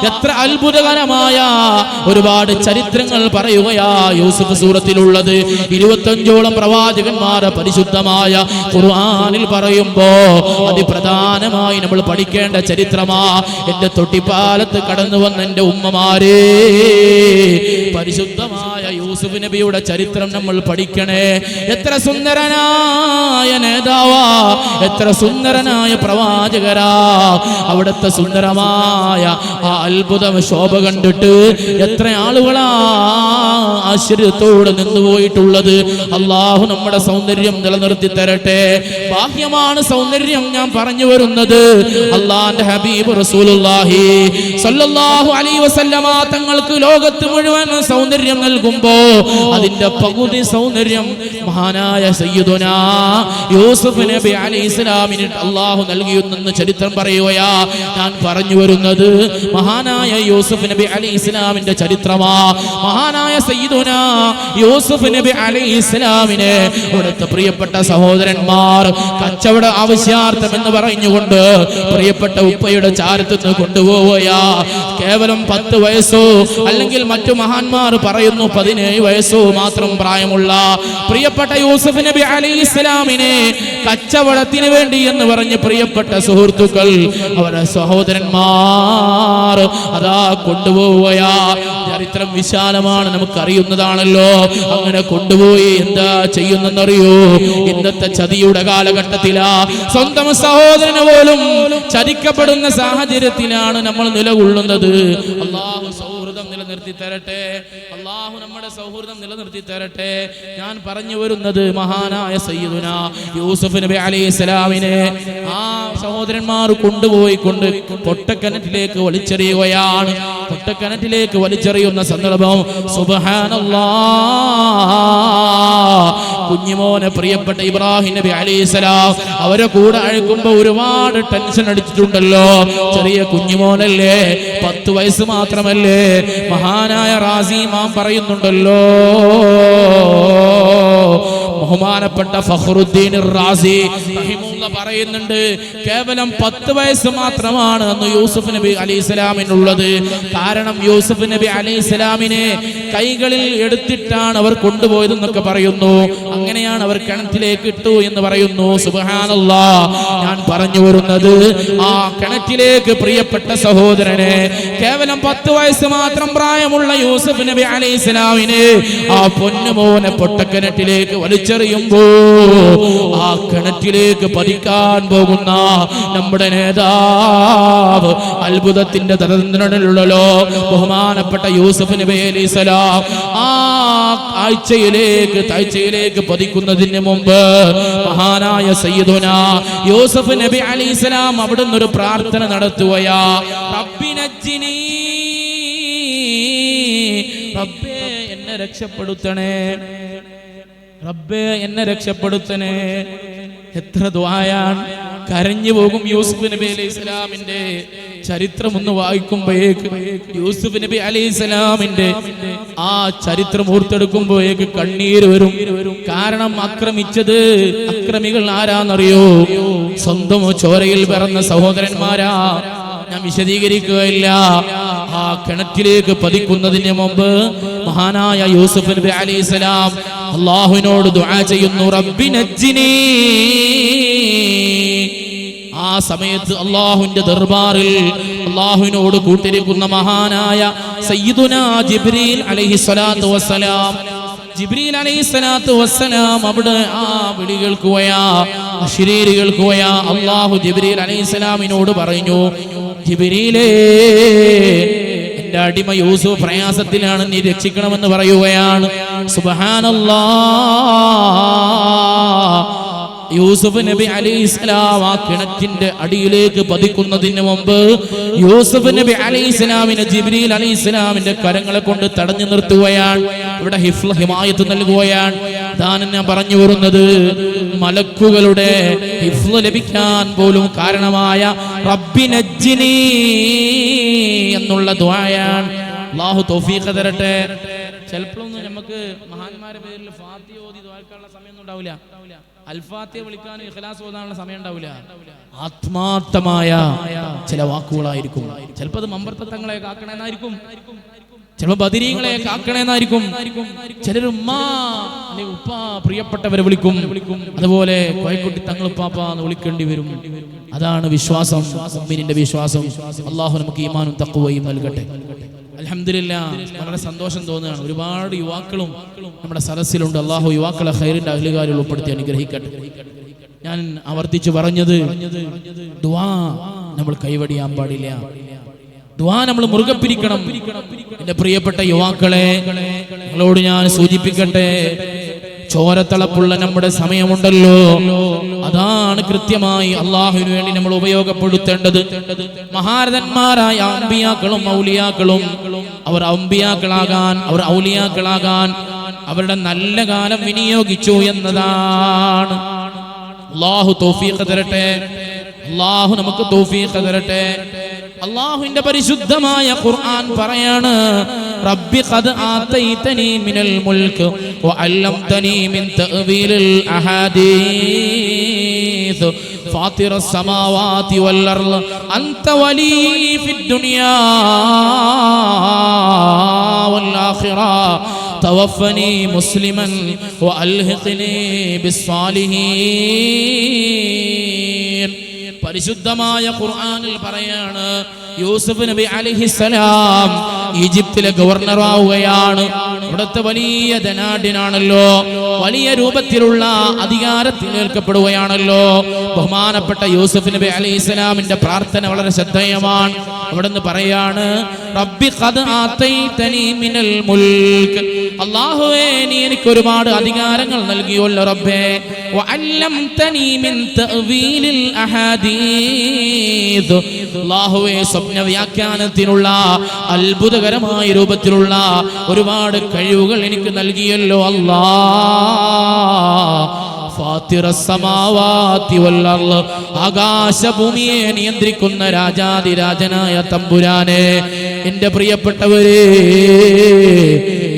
എത്ര അത്ഭുതകരമായ ഒരുപാട് ചരിത്രങ്ങൾ പറയുകയാ യൂസുഫ് സൂറത്തിലുള്ളത്. 25ഓളം പ്രവാചകന്മാരെ പരിശുദ്ധമായ ഖുർആനിൽ പറയുമ്പോ അതിപ്രധാനമായി നമ്മൾ പഠിക്കേണ്ട ചരിത്രമാ. എന്റെ തൊട്ടിപ്പാലത്ത് കടന്നു വന്ന എന്റെ ഉമ്മമാരെ, പരിശുദ്ധമായ യൂസുഫ് നബിയുടെ ചരിത്രം നമ്മൾ പഠിക്കണേ. എത്ര സുന്ദരനായ നേതാവാ, എത്ര സുന്ദരനായ പ്രവാചകരാ. അവിടുത്തെ സുന്ദരമായ ആ അത്ഭുത ശോഭ കണ്ടിട്ട് എത്ര ആളുകളാ ആശ്ചര്യത്തോടെ നിന്നുപോയിട്ടുള്ളത്. അള്ളാഹു നമ്മുടെ സൗന്ദര്യം നിലനിർത്തി തരട്ടെ. ബാഹ്യമാണ് സൗന്ദര്യം ഞാൻ പറഞ്ഞു വരുന്നത്. അള്ളാന്റെ ഹബീബ് റസൂലുള്ളാഹി സ്വല്ലല്ലാഹു അലൈഹി വസല്ലമ തങ്ങൾക്ക് ലോകത്ത് മുഴുവൻ സൗന്ദര്യം നൽകുമ്പോ അതിന്റെ പകുതി സൗന്ദര്യം മഹാനായ സയ്യിദുനാ യൂസുഫ് നബി അലൈഹിസ്സലാമിന് അള്ളാഹു നൽകിയെന്ന് ചരിത്രം പറയുകയാ. ഞാൻ പറഞ്ഞു വരുന്നത് മഹാനായ യൂസുഫ് നബി അലൈഹിസ്സലാമിന്റെ ചരിത്രമാ. മഹാനായ സയ്യിദുനാ യൂസുഫ് നബി അലൈഹിസ്സലാമിനെ അവിടുത്തെ പ്രിയപ്പെട്ട സഹോദരന്മാർ കച്ചവട ആവശ്യാർത്ഥം എന്ന് പറഞ്ഞുകൊണ്ട് പ്രിയപ്പെട്ട ഉപ്പയുടെ ചാരത്തുനിന്ന് കൊണ്ടുപോവുകയാ. കേവലം 10 വയസ്സോ അല്ലെങ്കിൽ മറ്റു മഹാന്മാർ പറയുന്നു 17 വയസ്സോ മാത്രം പ്രായമുള്ള പ്രിയപ്പെട്ട യൂസുഫ് നബി അലൈഹിസ്സലാമിനെ കച്ചവടത്തിന് വേണ്ടി എന്ന് പറഞ്ഞ് പ്രിയപ്പെട്ട സുഹൃത്തുക്കൾ, അവരുടെ സഹോദരന്മാർ അതാ കൊണ്ടുപോവുകയാ. ചരിത്രം വിശാലമാണ്, നമുക്കറിയുന്നതാണല്ലോ. അങ്ങനെ കൊണ്ടുപോയി എന്താ ചെയ്യുന്നെന്നറിയോ? ഇന്നത്തെ ചതിയുടെ കാലഘട്ടത്തിലാ സ്വന്തം സഹോദരന് പോലും ചതിക്കപ്പെടുന്ന സാഹചര്യത്തിലാണ് നമ്മൾ നിലകൊള്ളുന്നത്. അല്ലാഹു സൗഹൃദം നിലനിർത്തി തരട്ടെ. അല്ലാഹു നമ്മുടെ സൗഹൃദം നിലനിർത്തി തരട്ടെ. ഞാൻ പറഞ്ഞു വരുന്നത് മഹാനായ സയ്യിദുനാ യൂസുഫ് നബി അലൈഹിസ്സലാമിനെ ആ സഹോദരന്മാർ കൊണ്ടുപോയി പൊട്ടക്കിണറ്റിലേക്ക് വലിച്ചെറിയുകയാണ്. പൊട്ടക്കിണറ്റിലേക്ക് വലിച്ചെറിയുന്ന സന്ദർഭം സുബ്ഹാനല്ലാഹ്, കുഞ്ഞുമോനെ പ്രിയപ്പെട്ട ഇബ്രാഹിം നബി അലൈഹിസ്സലാം അവരെ കൂടെ അഴക്കുമ്പോ ഒരുപാട് ടെൻഷൻ അടിച്ചിട്ടുണ്ടല്ലോ. ചെറിയ കുഞ്ഞുമോനല്ലേ, 10 വയസ്സ് മാത്രമല്ലേ. മഹാനായ റാസി ഇമാം പറയുന്നുണ്ടല്ലോ, ബഹുമാനപ്പെട്ട ഫഖ്റുദ്ദീൻ റാസി റഹിമഹുല്ലാഹ് പറയുന്നുണ്ട്, കേവലം 10 വയസ്സ് മാത്രമാണ് അന്ന് യൂസുഫ് നബി അലൈഹിസ്സലാമിനുള്ളത്. കാരണം യൂസുഫ് നബി അലൈഹിസ്സലാമിനെ കൈകളിൽ എടുത്തിട്ടാണ് അവർ കൊണ്ടുപോയതെന്നൊക്കെ പറയുന്നു. അങ്ങനെയാണ് അവർ കിണറ്റിലേക്ക് ഇട്ടു എന്ന് പറയുന്നു. സുബ്ഹാനല്ലാഹ്, ഞാൻ പറഞ്ഞു വരുന്നത് ആ കിണറ്റിലേക്ക് പ്രിയപ്പെട്ട സഹോദരനെ, കേവലം 10 വയസ്സ് മാത്രം പ്രായമുള്ള യൂസുഫ് നബി അലൈഹിസ്സലാമിനെ ആ പൊന്നുമോനെ പൊട്ടക്കിണറ്റിലേക്ക് വലിച്ചെറിയുമ്പോ ആ കിണറ്റിലേക്ക് പതിക്കാൻ പോകുന്ന നമ്മുടെ നേതാവ്, അത്ഭുതത്തിന്റെ തലത്തിലുള്ളല്ലോ ബഹുമാനപ്പെട്ട യൂസുഫ് നബി അലൈഹിസ്സലാം ആ താഴ്ചയിലേക്ക് പതിക്കുന്നതിന് മുമ്പ് മഹാനായ സയ്യിദുനാ യൂസുഫ് നബി അലൈഹിസ്സലാം അവിടുന്ന് ഒരു പ്രാർത്ഥന നടത്തുകയാ. റബ്ബിനജ്ജിനി, റബ്ബേ എന്നെ രക്ഷപ്പെടുത്തണേ, റബ്ബേ എന്നെ രക്ഷപ്പെടുത്തണേ. എത്ര ദുആയാണ്. കരഞ്ഞു പോകും യൂസുഫ് നബി അലൈഹിസ്സലാമിന്റെ ചരിത്രം ഒന്ന് വായിക്കുമ്പോഴേക്ക്, യൂസുഫ് നബി അലൈഹിസ്സലാമിന്റെ ആ ചരിത്രം ഓർത്തെടുക്കുമ്പോഴേക്ക് കണ്ണീര് വരും. കാരണം അക്രമികൾ ആരാന്നറിയോ? സ്വന്തം ചോരയിൽ പിറന്ന സഹോദരന്മാരാ. ഞാൻ വിശദീകരിക്കുകയില്ല. ആ കിണറ്റിലേക്ക് പതിക്കുന്നതിന് മുമ്പ് മഹാനായ യൂസുഫ് നബി അലൈഹിസ്സലാം അല്ലാഹുവിനോട് ദുആ ചെയ്യുന്നു, റബ്ബി നജ്ജിനി. ആ ആ സമയത്ത് അള്ളാഹുവിന്റെ ദർബാറിൽ അള്ളാഹുവിനോട് കൂട്ടിരിക്കുന്ന മഹാനായ സയ്യിദുനാ ജിബ്രീൽ അലൈഹിസ്സലാത്തു വസ്സലാം, ജിബ്രീൽ അലൈഹിസ്സലാത്തു വസ്സലാം അവിടെ ആ വിളി കേൾക്കുകയാ, അശ്രീരി കേൾക്കുകയാ. അള്ളാഹു ജിബ്രീൽ അലൈഹിസ്സലാമിനോട് പറഞ്ഞു, ജിബ്രീലേ, എന്റെ അടിമ യൂസുഫ് പ്രയാസത്തിലാണ്, നീ രക്ഷിക്കണമെന്ന് പറയുകയാണ്. സുബ്ഹാനല്ലാഹ്. യൂസുഫ് നബി അലൈഹിസ്സലാം ആ കിണറ്റിന്റെ അടിയിലേക്ക് പതിക്കുന്നതിന് മുമ്പ് യൂസുഫ് നബി അലൈഹിസ്സലാമിനെ ജിബ്രീൽ അലൈഹിസ്സലാമിന്റെ കരങ്ങളെ കൊണ്ട് തടഞ്ഞു നിർത്തുകയാണ്. ഇവിടെ ഹിമായത്ത് നൽകുകയാണ്. ഇതാണ് ഞാൻ പറഞ്ഞു വരുന്നത്, മലക്കുകളുടെ ഹിഫ്ള് ലഭിക്കാൻ പോലും കാരണമായ റബ്ബി നജ്ജിനി എന്നുള്ള ദുആയാണ്. അല്ലാഹു തൗഫീഖ് തരട്ടെ. ചിലപ്പോഴൊന്നും നമുക്ക് മഹാന്മാരുടെ പേരിൽ ഫാത്തിഹ ഓതി ദുആക്കാനുള്ള സമയമൊന്നും ഉണ്ടാവില്ല. അൽഫാത്തിഹ വിളിക്കാനും ഇഖ്ലാസ് ഓതാനുള്ള സമയം ഉണ്ടാവില്ല. ആത്മാർത്ഥമായ ചില വാക്കുകളായിരിക്കും. ചിലപ്പോൾ അത് മമ്പർത്തങ്ങളെ കാക്കണമെന്നായിരിക്കും, ചിലപ്പോൾ ബദരീങ്ങളെ കാക്കണമെന്നായിരിക്കും. ചിലർ ഉമ്മ അല്ലെങ്കിൽ ഉപ്പ പ്രിയപ്പെട്ടവരെ വിളിക്കും. അതുപോലെ കോയക്കുട്ടി തങ്ങൾ ഉപ്പാപ്പ എന്ന് വിളിക്കേണ്ടി വരും. അതാണ് വിശ്വാസം, മുഅ്മിനിന്റെ വിശ്വാസം. അള്ളാഹു നമുക്ക് ഈമാനും തഖ്വയും നൽകട്ടെ. അൽഹംദുലില്ലാഹ്, വളരെ സന്തോഷം തോന്നുകയാണ്. ഒരുപാട് യുവാക്കളും നമ്മുടെ സദസ്സിലുണ്ട്. അള്ളാഹു യുവാക്കളെ ഖൈറിന്റെ അഹ്ലുകാരിൽ ഉൾപ്പെടുത്തി അനുഗ്രഹിക്കട്ടെ. ഞാൻ ആവർത്തിച്ചു പറഞ്ഞത്, ദുആ നമ്മൾ കൈവടിയാൻ പാടില്ല. ദുആ നമ്മൾ മുറുകെ പിടിക്കണം. എന്റെ പ്രിയപ്പെട്ട യുവാക്കളെ, നിങ്ങളോട് ഞാൻ സൂചിപ്പിക്കട്ടെ, ചോരത്തളപ്പുള്ള നമ്മുടെ സമയമുണ്ടല്ലോ, അതാണ് കൃത്യമായി അള്ളാഹുവിന് വേണ്ടി നമ്മൾ ഉപയോഗപ്പെടുത്തേണ്ടത്. മഹാരഥന്മാരായ അമ്പിയാക്കളും ഔലിയാക്കളും അവർ അമ്പിയാക്കളാകാൻ, അവർ ഔലിയാക്കളാകാൻ അവരുടെ നല്ല കാലം വിനിയോഗിച്ചു എന്നതാണ്. അള്ളാഹു തൗഫീഖ് തരട്ടെ. അള്ളാഹു നമുക്ക് തൗഫീഖ് തരട്ടെ. അല്ലാഹുവിന്റെ പരിശുദ്ധമായ ഖുർആൻ പറയാണ്, റബ്ബി ഖദ് ആതൈതനി മിനൽ മുൽക്ക് വഅല്ലംതനി മിൻ തഅവീലിൽ അഹാദീസ് ഫാത്തിറസ് സമാവാതി വൽ അർള് അൻത വലി ഫിദ് ദുനിയാ വൽ ആഖിറ തവഫനി മുസ്ലിമൻ വഅൽഹിഖ്നി ബിസ്സാലിഹീൻ. പരിശുദ്ധമായ ഖുർആനിൽ പറയാണ്, യൂസുഫ് നബി അലൈഹിസ്സലാം ഈജിപ്തിലെ ഗവർണർ ആവുകയാണ്. ഇവിടുത്തെ വലിയ ധനാഢ്യനാണല്ലോ, വലിയ രൂപത്തിലുള്ള അധികാരത്തിൽ ഏൽക്കപ്പെടുകയാണല്ലോ. ബഹുമാനപ്പെട്ട യൂസുഫ് നബി അലൈഹിസ്സലാമിന്റെ പ്രാർത്ഥന വളരെ ശ്രദ്ധേയമാണ്. അവിടുന്ന് പറയാണ്, റബ്ബി ഖദ് ആതൈതനി മിനൽ മുൽക്ക്, അല്ലാഹുവേ നീ എനിക്ക് ഒരുപാട് അധികാരങ്ങൾ നൽകിയല്ലോ റബ്ബേ. വഅല്ലംതനി മിൻ തഅവീലിൽ അഹാദീസ്, അല്ലാഹുവേ സ്വപ്ന വ്യാഖ്യാനത്തിനുള്ള അത്ഭുതകരമായ രൂപത്തിലുള്ള ഒരുപാട് കഴിവുകൾ എനിക്ക് നൽകിയല്ലോ അല്ലാഹ്. ഫാത്തിറസ് സമാവാതി വൽ അർള്, ആകാശഭൂമിയെ നിയന്ത്രിക്കുന്ന രാജാതിരാജനായ തമ്പുരാനെ, എന്റെ പ്രിയപ്പെട്ടവരെ,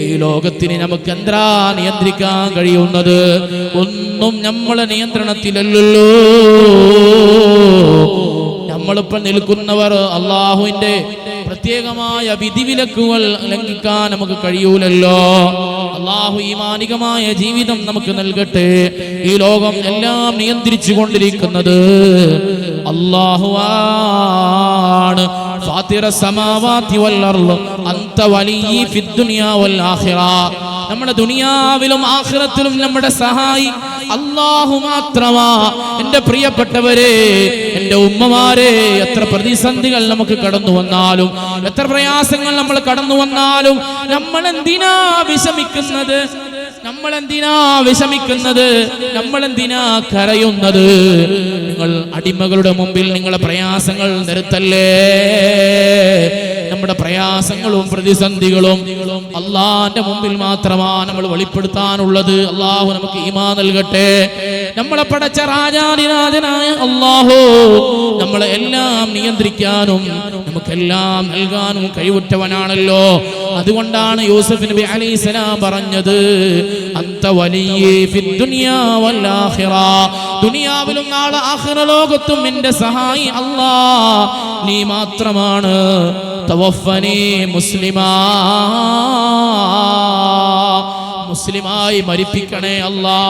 ഈ ലോകത്തിന് നമുക്ക് എന്താ നിയന്ത്രിക്കാൻ കഴിയുന്നത്? ഒന്നും നമ്മളെ നിയന്ത്രണത്തിലല്ലല്ലോ. നമ്മളിപ്പോൾ നിൽക്കുന്നവർ അള്ളാഹുവിന്റെ പ്രത്യേകമായ വിധിവിലക്കുകൾ ലംഘിക്കാൻ നമുക്ക് കഴിയൂലല്ലോ. അള്ളാഹു ഈമാനികമായ ജീവിതം നമുക്ക് നൽകട്ടെ. ഈ ലോകം എല്ലാം നിയന്ത്രിച്ചു കൊണ്ടിരിക്കുന്നത് അള്ളാഹുവാണ്. ഫാത്തിറസ് സമാവാതി വൽ അർള് അൻത വലിയ്യി ഫിദ് ദുനിയാ വൽ ആഖിറ, നമ്മുടെ ദുനിയാവിലും ആഖിറത്തിലും നമ്മുടെ സഹായി അല്ലാഹു മാത്രമാ. എന്റെ പ്രിയപ്പെട്ടവരെ, എന്റെ ഉമ്മമാരെ, എത്ര പ്രതിസന്ധികൾ നമുക്ക് കടന്നു വന്നാലും, എത്ര പ്രയാസങ്ങൾ നമ്മൾ കടന്നു വന്നാലും, നമ്മൾ എന്തിനാ വിഷമിക്കുന്നത്? നമ്മൾ എന്തിനാ കരയുന്നത്? നിങ്ങൾ അടിമകളുടെ മുമ്പിൽ നിങ്ങളെ പ്രയാസങ്ങൾ നിരത്തല്ലേ. നമ്മുടെ പ്രയാസങ്ങളും പ്രതിസന്ധികളും അള്ളാന്റെ മുമ്പിൽ മാത്രമാണ് നമ്മൾ വെളിപ്പെടുത്താനുള്ളത്. അള്ളാഹു നമുക്ക് ഈമാൻ നൽകട്ടെ. നമ്മളെ പടച്ച രാജാധിരാജനായ അള്ളാഹു നമ്മളെ എല്ലാം നിയന്ത്രിക്കാനും നമുക്കെല്ലാം നൽകാനും കഴിവുറ്റവനാണല്ലോ. അതുകൊണ്ടാണ് യൂസുഫ് നബി അലൈഹിസ്സലാം പറഞ്ഞത്, അൻത വലിയ്യി ഫിദ് ദുനിയാ വൽ ആഖിറ, ദുനിയാവിലും നാളെ ആഖിറ ലോകത്തും എന്റെ സഹായി അല്ലാഹ് നീ മാത്രമാണ്. തവഫനി മുസ്ലിമാ, മുസ്ലിമായി മരിപ്പിക്കണേ അല്ലാ,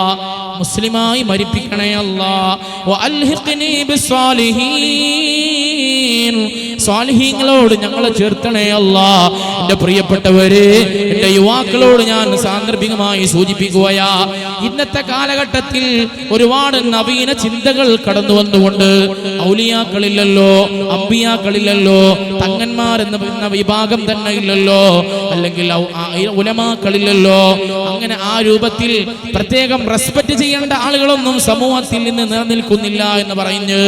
മുസ്ലിമായി മരിപ്പിക്കണേ അല്ലാ. വഅൽഹിഖ്നി ബിസ്സാലിഹീൻ, സ്വാലിഹീങ്ങളോട് ഞങ്ങളെ ചേർത്തണേ അല്ലാ. എൻ്റെ പ്രിയപ്പെട്ടവരെ, എൻ്റെ യുവാക്കളോട് ഞാൻ സാന്ദർഭികമായി സൂചിപ്പിക്കുകയാ, ഇന്നത്തെ കാലഘട്ടത്തിൽ ഒരുപാട് നവീന ചിന്തകൾ കടന്നു വന്നുകൊണ്ട് ഔലിയാക്കളില്ലല്ലോ, അമ്പിയാക്കളില്ലല്ലോ, തങ്ങന്മാരെന്ന വിഭാഗം തന്നെ ഇല്ലല്ലോ, അല്ലെങ്കിൽ ഉലമാക്കളില്ലല്ലോ, അങ്ങനെ ആ രൂപത്തിൽ പ്രത്യേകം റെസ്പെക്ട് ചെയ്യേണ്ട ആളുകളൊന്നും സമൂഹത്തിൽ നിന്ന് നിലനിൽക്കുന്നില്ല എന്ന് പറഞ്ഞ്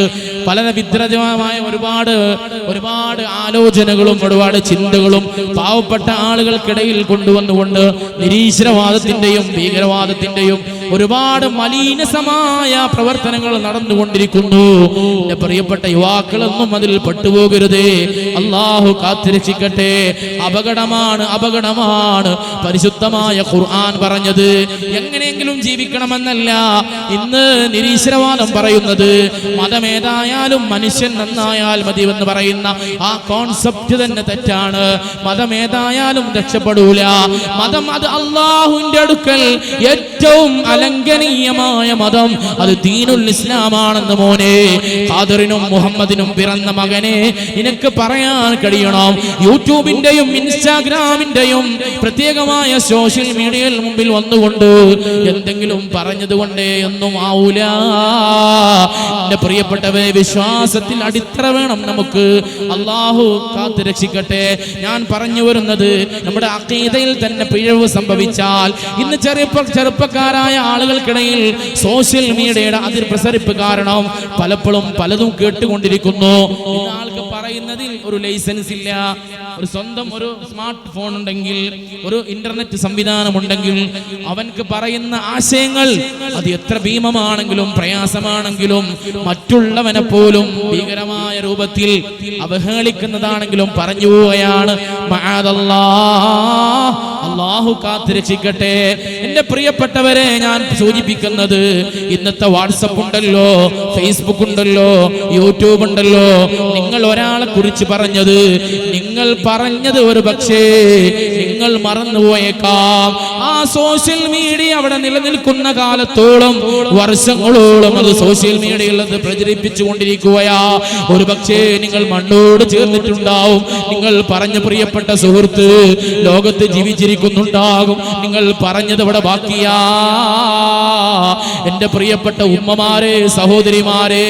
പല വിദ്രജമായ ഒരുപാട് ആലോചനകളും ഒരുപാട് ചിന്തകളും പാവപ്പെട്ട ആളുകൾക്കിടയിൽ കൊണ്ടുവന്നുകൊണ്ട് നിരീശ്വരവാദത്തിന്റെയും ഭീകരവാദത്തിന്റെയും ഒരുപാട് മലീനസമായ പ്രവർത്തനങ്ങൾ നടന്നുകൊണ്ടിരിക്കുന്നു. എന്റെ പ്രിയപ്പെട്ട യുവാക്കളൊന്നും അതിൽ പെട്ടുപോകരുതേ, അള്ളാഹു കാത്തുരക്ഷിക്കട്ടെ. അപകടമാണ്, അപകടമാണ്. പരിശുദ്ധമായ ഖുർആൻ പറഞ്ഞത് എങ്ങനെയെങ്കിലും ജീവിക്കണമെന്നല്ല. ഇന്ന് നിരീശ്വരവാദം പറയുന്നത് മതമേതായാലും മനുഷ്യൻ നന്നായാൽ മതി എന്ന് പറയുന്ന ആ കോൺസെപ്റ്റ് തന്നെ തെറ്റാണ്. മതമേതായാലും രക്ഷപ്പെടൂല. മതം അത് അള്ളാഹുവിന്റെ അടുക്കൽ ഏറ്റവും അലംഘനീയമായ മതം അത് ദീനുൽ ഇസ്ലാമാണെന്ന് മോനെ, ഖാദിറിനും മുഹമ്മദിനും പിറന്ന മകനെ നിനക്ക് പറയാൻ കഴിയണം. യൂട്യൂബിന്റെയും ഇൻസ്റ്റാഗ്രാമിന്റെയും പ്രത്യേകമായ സോഷ്യൽ മീഡിയയിൽ മുമ്പിൽ വന്നുകൊണ്ട് എന്തെങ്കിലും പറഞ്ഞതുകൊണ്ടേ ഒന്നും ആവൂല. എന്റെ പ്രിയപ്പെട്ടവരെ, വിശ്വാസത്തിൽ അടിത്തറ വേണം നമുക്ക്. അള്ളാഹു കാത്തു രക്ഷിക്കട്ടെ. ഞാൻ പറഞ്ഞു വരുന്നത്, നമ്മുടെ അഖീദയിൽ തന്നെ പിഴവ് സംഭവിച്ചാൽ ഇന്ന് ചെറുപ്പക്കാരായ ആളുകൾക്കിടയിൽ സോഷ്യൽ മീഡിയയുടെ അതിർപ്രസരിപ്പ് കാരണം പലപ്പോഴും പലതും കേട്ടുകൊണ്ടിരിക്കുന്നു. ഇന്ന് ആൾക്ക് പറയുന്നതിൽ ഒരു ലൈസൻസ് ഇല്ല, ഒരു സ്വന്തം ഒരു സ്മാർട്ട് ഫോൺ ഉണ്ടെങ്കിൽ, ഒരു ഇന്റർനെറ്റ് സംവിധാനം ഉണ്ടെങ്കിൽ അവൻക്ക് പറയുന്ന ആശയങ്ങൾ അത് എത്ര ഭീമമാണെങ്കിലും പ്രയാസമാണെങ്കിലും മറ്റുള്ളവനെ പോലും ഭീകരമായ രൂപത്തിൽ അവഹേളിക്കുന്നതാണെങ്കിലും പറഞ്ഞു പോവുകയാണ്. അല്ലാഹു കാത്തുരക്ഷിക്കട്ടെ. എന്റെ പ്രിയപ്പെട്ടവരെ, ഞാൻ സൂചിപ്പിക്കുന്നത്, ഇന്നത്തെ വാട്സപ്പ് ഉണ്ടല്ലോ, ഫേസ്ബുക്ക് ഉണ്ടല്ലോ, യൂട്യൂബ് ഉണ്ടല്ലോ. നിങ്ങൾ ഒരാളെ കുറിച്ച് പറഞ്ഞത് ഒരു പക്ഷേ നിങ്ങൾ മറന്നുപോയേക്കാം. ആ സോഷ്യൽ മീഡിയ അവിടെ നിലനിൽക്കുന്ന കാലത്തോളം, വർഷങ്ങളോളം അത് സോഷ്യൽ മീഡിയയിൽ അത് പ്രചരിപ്പിച്ചു കൊണ്ടിരിക്കുകയാ. ഒരു പക്ഷേ നിങ്ങൾ മണ്ണോട് ചേർന്നിട്ടുണ്ടാവും. നിങ്ങൾ പറഞ്ഞ പ്രിയപ്പെട്ട സുഹൃത്ത് ലോകത്ത് ജീവിച്ചിരിക്കുന്നുണ്ടാകും. നിങ്ങൾ പറഞ്ഞത് അവിടെ ബാക്കിയാ. എന്റെ പ്രിയപ്പെട്ട ഉമ്മമാരെ, സഹോദരിമാരെ,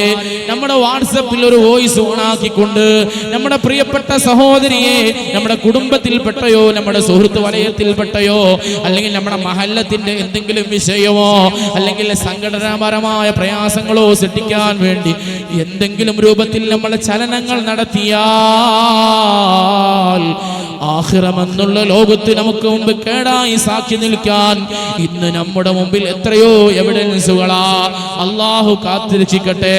നമ്മുടെ വാട്സപ്പിൽ ഒരു വോയിസ് ഓണാക്കിക്കൊണ്ട് നമ്മുടെ പ്രിയപ്പെട്ട സഹോദരിയെ, നമ്മുടെ കുടുംബത്തിൽപ്പെട്ടയോ നമ്മുടെ സുഹൃത്ത് വലയത്തിൽപ്പെട്ടയോ അല്ലെങ്കിൽ നമ്മുടെ മഹല്ലത്തിന്റെ എന്തെങ്കിലും വിഷയമോ അല്ലെങ്കിൽ സംഘടനാപരമായ പ്രയാസങ്ങളോ സൃഷ്ടിക്കാൻ വേണ്ടി എന്തെങ്കിലും രൂപത്തിൽ നമ്മൾ ചലനങ്ങൾ നടത്തിയാൽ ആഖിറമെന്നുള്ള ലോകത്ത് നമുക്ക് മുമ്പ് കേടായി സാക്ഷി നിൽക്കാൻ ഇന്ന് നമ്മുടെ മുമ്പിൽ എത്രയോ എവിഡൻസുകളാ. അല്ലാഹു കാത്തുരക്ഷിക്കട്ടെ.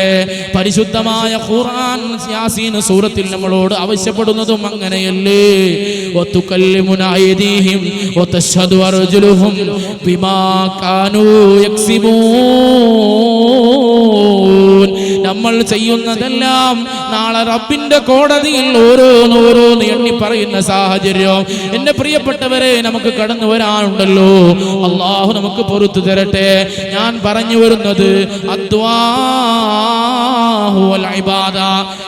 പരിശുദ്ധമായ ഖുർആൻ യാസീൻ സൂറത്തിൽ നമ്മളോട് ആവശ്യപ്പെടുന്നതും അങ്ങനെയല്ലേ. വതുകല്ലിമുന അയ്ദീഹിം വതശ്ഹദു അർജുലുഹും ബിമാ കാനൂ യക്സിബൂൻ. നമ്മൾ ചെയ്യുന്നതെല്ലാം നാളെ റബ്ബിന്റെ കോടതിയിൽ ഓരോന്ന് എണ്ണി പറയുന്ന സാഹചര്യം എന്റെ പ്രിയപ്പെട്ടവരെ നമുക്ക് കടന്നു വരാനുണ്ടല്ലോ. അല്ലാഹു നമുക്ക് പൊറുത്തു തരട്ടെ. ഞാൻ പറഞ്ഞു വരുന്നത് അദ്വാഹു വൽ ഇബാദ,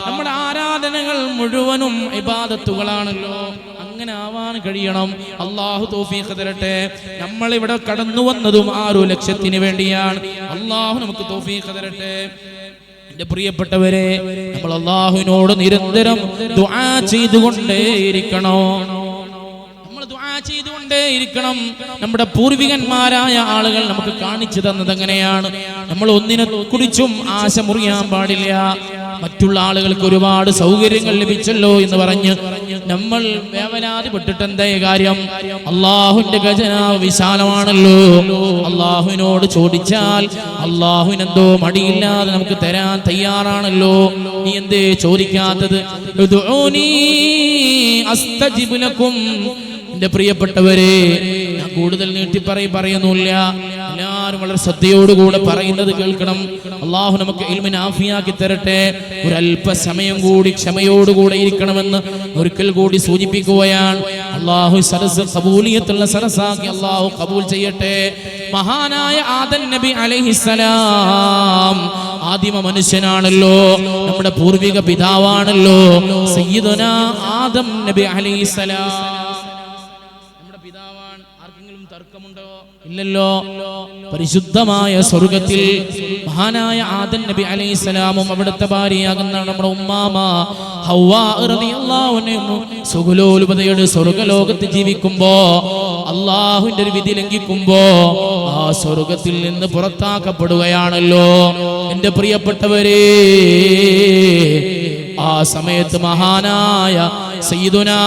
നമ്മുടെ ആരാധനകൾ മുഴുവനും ഇബാദത്തുകളാണല്ലോ. അങ്ങനെ ആവാൻ കഴിയണം. അല്ലാഹു തൗഫീഖ് തരട്ടെ. നമ്മൾ ഇവിടെ കടന്നു വന്നതും ആ ഒരു ലക്ഷ്യത്തിന് വേണ്ടിയാണ്. അല്ലാഹു നമുക്ക് തൗഫീഖ് തരട്ടെ. എന്റെ പ്രിയപ്പെട്ടവരെ, നമ്മൾ അല്ലാഹുവിനോട് നിരന്തരം ദുആ ചെയ്തുകൊണ്ടേയിരിക്കണം. ചെയ്തുകൊണ്ടേയിരിക്കണം. നമ്മുടെ പൂർവികന്മാരായ ആളുകൾ നമുക്ക് കാണിച്ചു തന്നത് എങ്ങനെയാണ്. നമ്മൾ ഒന്നിനെ കുറിച്ചും ആശ മുറിയാൻ പാടില്ല. മറ്റുള്ള ആളുകൾക്ക് ഒരുപാട് സൗകര്യങ്ങൾ ലഭിച്ചല്ലോ എന്ന് പറഞ്ഞ് നമ്മൾ വേവലാതിപ്പെട്ടിട്ട് എന്തേ കാര്യം? അള്ളാഹുവിന്റെ ഖജനാവ് വിശാലമാണല്ലോ. അള്ളാഹുവിനോട് ചോദിച്ചാൽ അള്ളാഹുവിനെന്തോ മടിയില്ലാതെ നമുക്ക് തരാൻ തയ്യാറാണല്ലോ. നീ എന്തേ ചോദിക്കാത്തത്? ഉദ്ഉനി അസ്തജിബ് ലക്കും. എന്റെ പ്രിയപ്പെട്ടവരെ, ഞാൻ കൂടുതൽ നീട്ടി പറയുന്നില്ല. എല്ലാ എല്ലാവരും വളരെ ശ്രദ്ധയോടുകൂടെ പറയുന്നത് കേൾക്കണം. അള്ളാഹു നമുക്ക് ഇൽമിനെ ആഫിയാക്കി തരട്ടെ. ഒരല്പസമയം കൂടി ക്ഷമയോടുകൂടെ ഇരിക്കണമെന്ന് ഒരിക്കൽ കൂടി സൂചിപ്പിക്കുകയാണ്. അള്ളാഹു സദസ്സ് ഖബൂലിയത്തുള്ള സദസ്സാക്കി അള്ളാഹു ഖബൂൽ ചെയ്യട്ടെ. മഹാനായ ആദം നബി അലൈഹിസ്സലാം ആദിമ മനുഷ്യനാണല്ലോ, നമ്മുടെ പൂർവിക പിതാവാണല്ലോ സയ്യിദുനാ ആദം നബി അലൈഹിസ്സലാം. നമ്മുടെ പിതാവാണ്. ആർക്കെങ്കിലും തർക്കമുണ്ടോ? ഇല്ലല്ലോ. പരിശുദ്ധമായ സ്വർഗത്തിൽ മഹാനായ ആദം നബി അലൈഹിസ്സലാമും അവിടുത്തെ ഭാര്യയാകുന്ന നമ്മുടെ ഉമ്മാമ ഹവ്വാ റളിയല്ലാഹു അൻഹ സുഖലോലുപതയുടെ സ്വർഗലോകത്ത് ജീവിക്കുമ്പോ അള്ളാഹുവിന്റെ ഒരു വിധി ലംഘിക്കുമ്പോ ആ സ്വർഗത്തിൽ നിന്ന് പുറത്താക്കപ്പെടുകയാണല്ലോ. എന്റെ പ്രിയപ്പെട്ടവരെ, ആ സമയത്ത് മഹാനായ സയ്യിദുനാ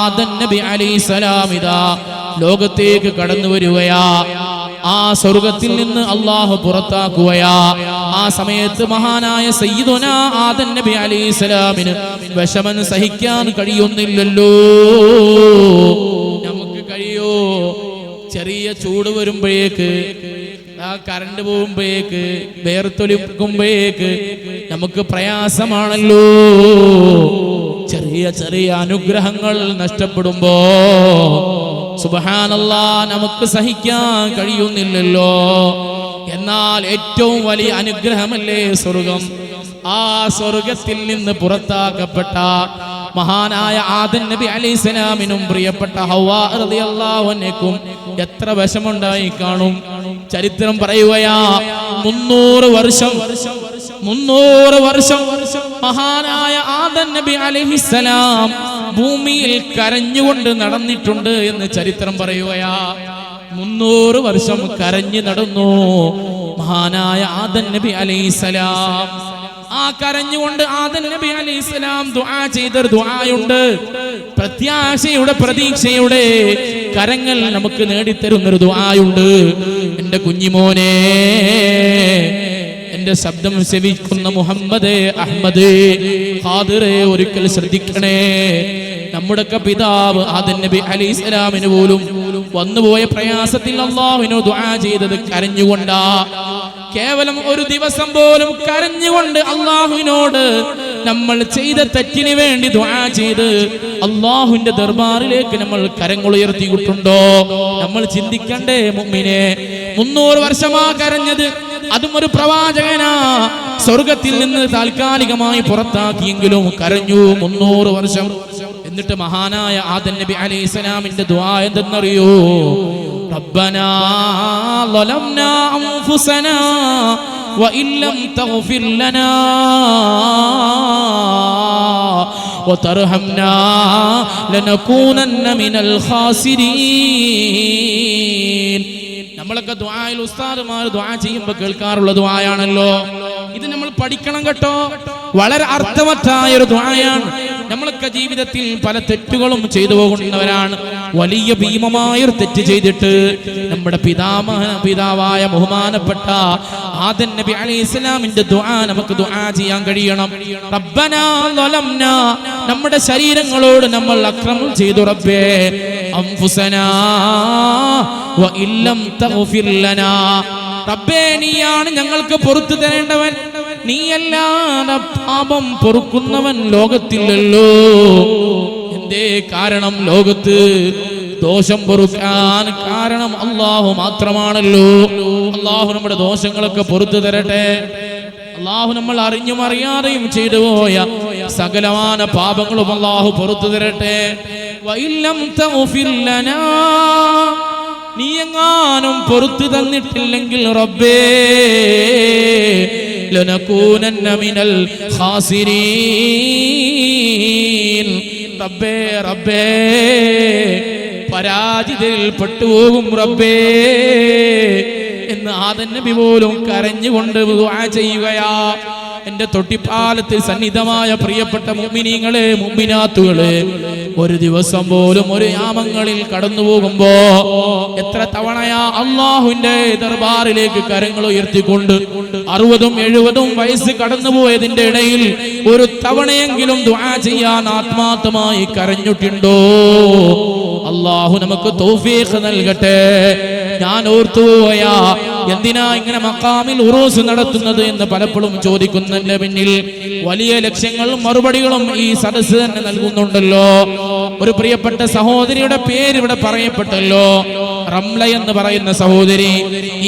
ആദം നബി അലൈഹിസ്സലാം ഇതാ ലോകത്തേക്ക് കടന്നു വരികയാ. ആ സ്വർഗത്തിൽ നിന്ന് അള്ളാഹു പുറത്താക്കുകയാ. ആ സമയത്ത് മഹാനായ സയ്യിദുനാ ആദം നബി അലൈഹിസ്സലാമിന് വിഷമം സഹിക്കാൻ കഴിയുന്നില്ലല്ലോ. നമുക്ക് കഴിയോ? ചെറിയ ചൂട് വരുമ്പോഴേക്ക്, ആ കറണ്ട് പോകുമ്പോഴേക്ക്, വേർത്തൊലിക്കുമ്പോഴേക്ക് നമുക്ക് പ്രയാസമാണല്ലോ. ചെറിയ ചെറിയ അനുഗ്രഹങ്ങൾ നഷ്ടപ്പെടുമ്പോ സുബ്ഹാനല്ലാഹ് നമുക്ക് സഹിക്കാൻ കഴിയുന്നില്ലല്ലോ. എന്നാൽ ഏറ്റവും വലിയ അനുഗ്രഹമല്ലേ സ്വർഗം. ആ സ്വർഗത്തിൽ നിന്ന് പുറത്താക്കപ്പെട്ട മഹാനായ ആദം നബി അലൈഹിസ്സലാമിനും പ്രിയപ്പെട്ട ഹവ്വാ റളിയല്ലാഹു അൻഹയ്ക്കും എത്ര വിഷമുണ്ടായി കാണും. ചരിത്രം പറയുകയാ, 300 വർഷം മഹാനായ ആദം നബി അലൈഹിസ്സലാം ഭൂമിയിൽ കരഞ്ഞുകൊണ്ട് നടന്നിട്ടുണ്ട് എന്ന് ചരിത്രം പറയുകയാ. 300 വർഷം കരഞ്ഞു നടന്നു മഹാനായ ആദം നബി അലൈഹിസ്സലാം. ആ കരഞ്ഞുകൊണ്ട് ആദം നബി അലൈഹിസ്സലാം ദുആ ചെയ്തൊരു ദുആയുണ്ട്. പ്രത്യാശയുടെ, പ്രതീക്ഷയുടെ കരങ്ങൾ നമുക്ക് നേടിത്തരുന്നൊരു ദുആയുണ്ട്. എന്റെ കുഞ്ഞിമോനെ, എന്റെ ശബ്ദം ശ്രവിക്കുന്ന മുഹമ്മദ് അഹ്മദ് ഖാദിറെ, ഒരിക്കൽ ശ്രദ്ധിക്കണേ. നമ്മുടെയൊക്കെ പിതാവ് ആദം നബി അലൈഹിസ്സലാമിന് പോലും വന്നുപോയ പ്രയാസത്തിൽ അല്ലാഹുവിനോട് ദുആ ചെയ്തത് കരഞ്ഞുകൊണ്ടാ. കേവലം ഒരു ദിവസം പോലും കരഞ്ഞുകൊണ്ട് അല്ലാഹുവിനോട് നമ്മൾ ചെയ്ത തെറ്റിന് വേണ്ടി ദുആ ചെയ്ത് അല്ലാഹുവിന്റെ ദർബാറിലേക്ക് നമ്മൾ കരങ്ങൾ ഉയർത്തിയിട്ടുണ്ടോ? നമ്മൾ ചിന്തിക്കണ്ടേ മുഅ്മിനെ? 300 വർഷമാ കരഞ്ഞത്. അതും ഒരു പ്രവാചകനാ. സ്വർഗത്തിൽ നിന്ന് താൽക്കാലികമായി പുറത്താക്കിയെങ്കിലും കരഞ്ഞു 300 വർഷം. എന്നിട്ട് മഹാനായ ആദം നബി അലൈഹിസ്സലാമിന്റെ ദുആ എന്തെന്നറിയോ? റബ്ബനാ ളലംനാ അൻഫുസനാ വഇല്ലം തഗ്ഫിർ ലനാ വതർഹംനാ ലനകൂനന്ന മിനൽ ഖാസിരീൻ. നമ്മളൊക്കെ ദുആയിൽ ഉസ്താദുമാർ ദുആ ചെയ്യുമ്പോൾ കേൾക്കാറുള്ള ദുആയാണല്ലോ. ഇത് നമ്മൾ പഠിക്കണം കേട്ടോ. വളരെ അർത്ഥവത്തായ ഒരു ദുആയാണ്. നമ്മളൊക്കെ ജീവിതത്തിൽ പല തെറ്റുകളും ചെയ്തു പോകുന്നവരാണ്. വലിയ ഭീമമായൊരു തെറ്റ് ചെയ്തിട്ട് നമ്മുടെ പിതാവായ ബഹുമാനപ്പെട്ട ആദം നബി അലൈഹിസ്സലാമിന്റെ ദുആ നമുക്ക് ദുആ ചെയ്യാൻ കഴിയണം. റബ്ബനാ ളലംനാ, നമ്മുടെ ശരീരങ്ങളോട് നമ്മൾ അക്രമം ചെയ്തു റബ്ബേ. അൻഫുസനാ വഇല്ലം തഗ്ഫിർ ലനാ, റബ്ബേ നീയാണ് ഞങ്ങൾക്ക് പൊറുത്തു തരേണ്ടവൻ. നീയല്ലാതെ പാപം പൊറുക്കുന്നവൻ ലോകത്തില്ലല്ലോ. എന്തേ കാരണം? ലോകത്ത് ദോഷം പൊറുക്കാൻ കാരണം അല്ലാഹു മാത്രമാണല്ലോ. അല്ലാഹു നമ്മുടെ ദോഷങ്ങളൊക്കെ പൊറുത്തു തരട്ടെ. അല്ലാഹു നമ്മൾ അറിഞ്ഞും അറിയാതെയും ചെയ്തു പോയ സകലമാന പാപങ്ങളും അല്ലാഹു പൊറുത്തു തരട്ടെ. വഇല്ലം തഗ്ഫിർ ലനാ, നീ എങ്ങാനും പൊറുത്തു തന്നിട്ടില്ലെങ്കിൽ റബ്ബേ ലനകൂനന്ന മിനൽ ഖാസിരീൻ, റബ്ബേ റബ്ബേ പരാജിതരിൽ പെട്ടുപോകും റബ്ബേ എന്ന് ആദം നബി പോലും കരഞ്ഞുകൊണ്ട് ദുആ ചെയ്യുകയാ. എന്റെ തൊട്ടിപ്പാലത്തിൽ സന്നിധമായ പ്രിയപ്പെട്ട മുഅ്മിനീങ്ങളെ, മുഅ്മിനാത്തുകളെ, ഒരു ദിവസം പോലും ഒരു യാമങ്ങളിൽ കടന്നു പോകുമ്പോ എത്ര തവണയാ അല്ലാഹുവിന്റെ ദർബാറിലേക്ക് കരങ്ങൾ ഉയർത്തിക്കൊണ്ട് 60ഉം 70ഉം വയസ്സ് കടന്നുപോയതിന്റെ ഇടയിൽ ഒരു തവണയെങ്കിലും ദുആ ചെയ്യാൻ ആത്മാർത്ഥമായി കരഞ്ഞിട്ടുണ്ടോ? അല്ലാഹു നമുക്ക് തൗഫീഖ് നൽകട്ടെ. ഞാൻ ഓർത്തുപോയാ എന്തിനാ ഇങ്ങനെ മഖാമിൽ ഉറൂസ് നടത്തുന്നത് എന്ന് പലപ്പോഴും ചോദിക്കുന്നതിന്റെ പിന്നിൽ വലിയ ലക്ഷ്യങ്ങളും മറുപടികളും ഈ സദസ്സ് തന്നെ നൽകുന്നുണ്ടല്ലോ. ഒരു പ്രിയപ്പെട്ട സഹോദരിയുടെ പേര് ഇവിടെ പറയപ്പെട്ടല്ലോ, റംല എന്ന് പറയുന്ന സഹോദരി.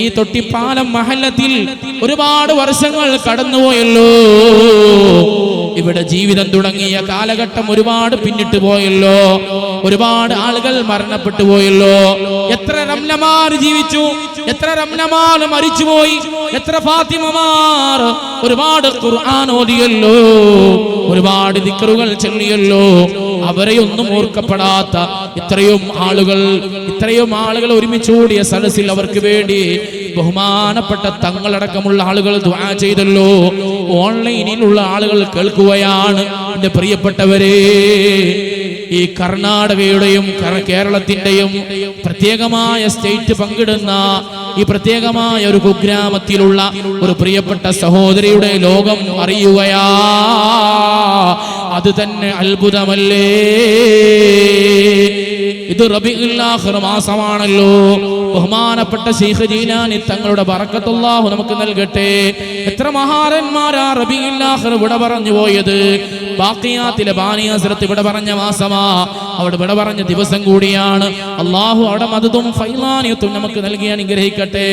ഈ തൊട്ടിപ്പാലം മഹല്ലത്തിൽ ഒരുപാട് വർഷങ്ങൾ കടന്നുപോയല്ലോ. ഇവിടെ ജീവിതം തുടങ്ങിയ കാലഘട്ടം ഒരുപാട് പിന്നിട്ട് പോയല്ലോ. ഒരുപാട് ആളുകൾ മരണപ്പെട്ടു പോയല്ലോ. എത്ര റംലമാർ ജീവിച്ചു, എത്ര റംലമാർ മരിച്ചുപോയി, എത്ര ഫാത്തിമമാർ ഒരുപാട് ഖുർആൻ ഓതിയല്ലോ, ഒരുപാട് ദിക്റുകൾ ചൊല്ലിയല്ലോ. അവരെയൊന്നും ഓർക്കപ്പെടാത്ത ഇത്രയും ആളുകൾ ഒരുമിച്ചുകൂടിയ സദസ്സിൽ അവർക്ക് വേണ്ടി ബഹുമാനപ്പെട്ട തങ്ങളടക്കമുള്ള ആളുകൾ ദുആ ചെയ്തല്ലോ. ഓൺലൈനിലുള്ള ആളുകൾ കേൾക്കുകയാണ്. എന്റെ പ്രിയപ്പെട്ടവരെ, ഈ കർണാടകയുടെയും കേരളത്തിന്റെയും പ്രത്യേകമായ സ്റ്റേറ്റ് പങ്കിടുന്ന ഈ പ്രത്യേകമായ ഒരു കുഗ്രാമത്തിലുള്ള ഒരു പ്രിയപ്പെട്ട സഹോദരിയുടെ ലോകം അറിയുകയാ. അത് തന്നെ അത്ഭുതമല്ലേ? ഇത് റബീഉൽ ആഖിർ മാസമാണല്ലോ. ബഹുമാനപ്പെട്ട ശൈഖ് ജീലാനി തങ്ങളുടെ ബറക്കത്ത് അല്ലാഹു നമുക്ക് നൽകട്ടെ. എത്ര മഹാരന്മാരാ റബീഉൽ ആഖിർ വിട പറഞ്ഞു പോയത്. ബാഖിയാത്തിലെ ബാനി ഹസ്രത്ത് വിട പറഞ്ഞ മാസമാ, അവിടെ വിട പറഞ്ഞ ദിവസം കൂടിയാണ്. അല്ലാഹു അവിടെ മദദും ഫൈലാനിയത്തും നമുക്ക് നൽകി അനുഗ്രഹിക്കട്ടെ.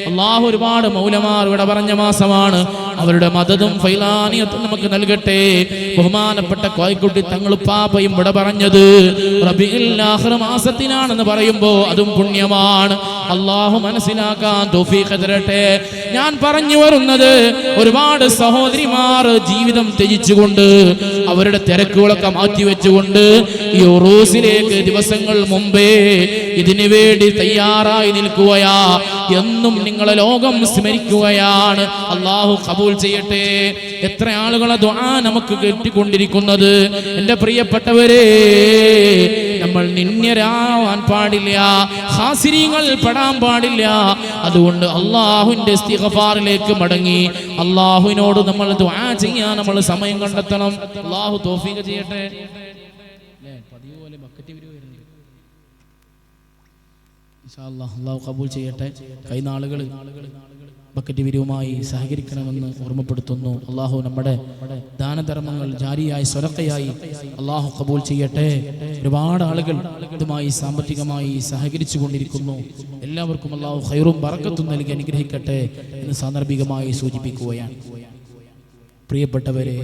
അല്ലാഹു ഒരുപാട് മൗലമാർ വിട പറഞ്ഞ മാസമാണ്. അവരുടെ മദദും ഫൈലാനിയത്തും നമുക്ക് നൽകട്ടെ. ബഹുമാനപ്പെട്ട കോയിക്കുട്ടി തങ്ങളുപ്പാപ്പയും വിട പറഞ്ഞത് റബീഉൽ ആഖിർ മാസത്തിലാണെന്ന് പറയുമ്പോ അതും പുണ്യമാണ്. അല്ലാഹു മനസ്സിലാക്കാൻ തൗഫീഖ് തരട്ടെ. ഞാൻ പറഞ്ഞു വരുന്നത്, ഒരുപാട് സഹോദരിമാർ ജീവിതം ത്യജിച്ചുകൊണ്ട് അവരുടെ തിരക്കുകളൊക്കെ മാറ്റിവെച്ചുകൊണ്ട് ഈ ഉറൂസിലേക്ക് ദിവസങ്ങൾ മുമ്പേ ഇതിനു വേണ്ടി തയ്യാറായി നിൽക്കുകയാ. എന്നും നിങ്ങളെ ലോകം സ്മരിക്കുകയാണ്. അല്ലാഹു ഖബൂൽ ചെയ്യട്ടെ. എത്ര ആളുകളെ ദുആ നമുക്ക് കേട്ടിക്കൊണ്ടിരിക്കുന്നത്. എൻ്റെ പ്രിയപ്പെട്ടവരെ, നമ്മൾ നിന്ദ്യരാവാൻ പാടില്ല, ഖാസിരീങ്ങൾ പെടാൻ പാടില്ല. അതുകൊണ്ട് അല്ലാഹുവിന്റെ ഇസ്തിഗ്ഫാറിലേക്ക് മടങ്ങി അല്ലാഹുവിനോട് നമ്മൾ ദുആ ചെയ്യാൻ നമ്മൾ സമയം കണ്ടെത്തണം. അല്ലാഹു തൗഫീഖ് ചെയ്യട്ടെ. അല്ലാഹു ഖബൂൽ ചെയ്യട്ടെ. കഴിഞ്ഞ ആളുകൾ ബക്കറ്റ് വിരിവുമായി സഹകരിക്കണമെന്ന് ഓർമ്മപ്പെടുത്തുന്നു. അല്ലാഹു നമ്മുടെ ദാനധർമ്മങ്ങൾ ജാരിയായി സ്വതക്കയായി അല്ലാഹു ഖബൂൽ ചെയ്യട്ടെ. ഒരുപാട് ആളുകൾ ഇതുമായി സാമ്പത്തികമായി സഹകരിച്ചു കൊണ്ടിരിക്കുന്നു. എല്ലാവർക്കും അല്ലാഹു ഖൈറും ബറക്കത്തും നൽകി അനുഗ്രഹിക്കട്ടെ എന്ന് സാന്ദർഭികമായി സൂചിപ്പിക്കുകയാണ്. പ്രിയപ്പെട്ടവരെ,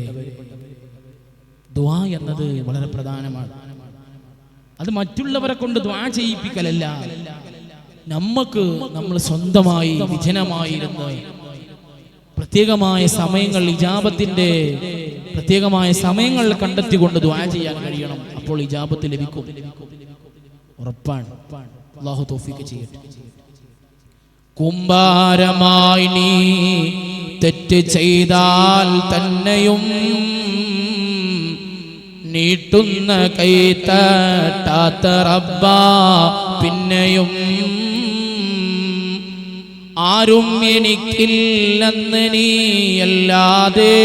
ദുആ എന്നത് വളരെ പ്രധാനമാണ്. അത് മറ്റുള്ളവരെ കൊണ്ട് ദുആ ചെയ്യിപ്പിക്കലല്ല, നമ്മൾ സ്വന്തമായി വിജനമായിരുന്ന് പ്രത്യേകമായ സമയങ്ങൾ, ഇജാബത്തിന്റെ പ്രത്യേകമായ സമയങ്ങൾ കണ്ടെത്തിക്കൊണ്ട് ദുആ ചെയ്യാൻ കഴിയണം. അപ്പോൾ ഇജാബത്ത് ലഭിക്കും, ഉറപ്പാണ്. അല്ലാഹു തൗഫീഖ് ചെയ്യട്ടെ. കുമ്പാരമായി നീ തെറ്റ് ചെയ്താൽ തന്നെയും നീട്ടുന്ന കൈ തട്ടാത്ത റബ്ബാ പിന്നെയും ആരും എനിക്കില്ലെന്ന് നീയല്ലാതെ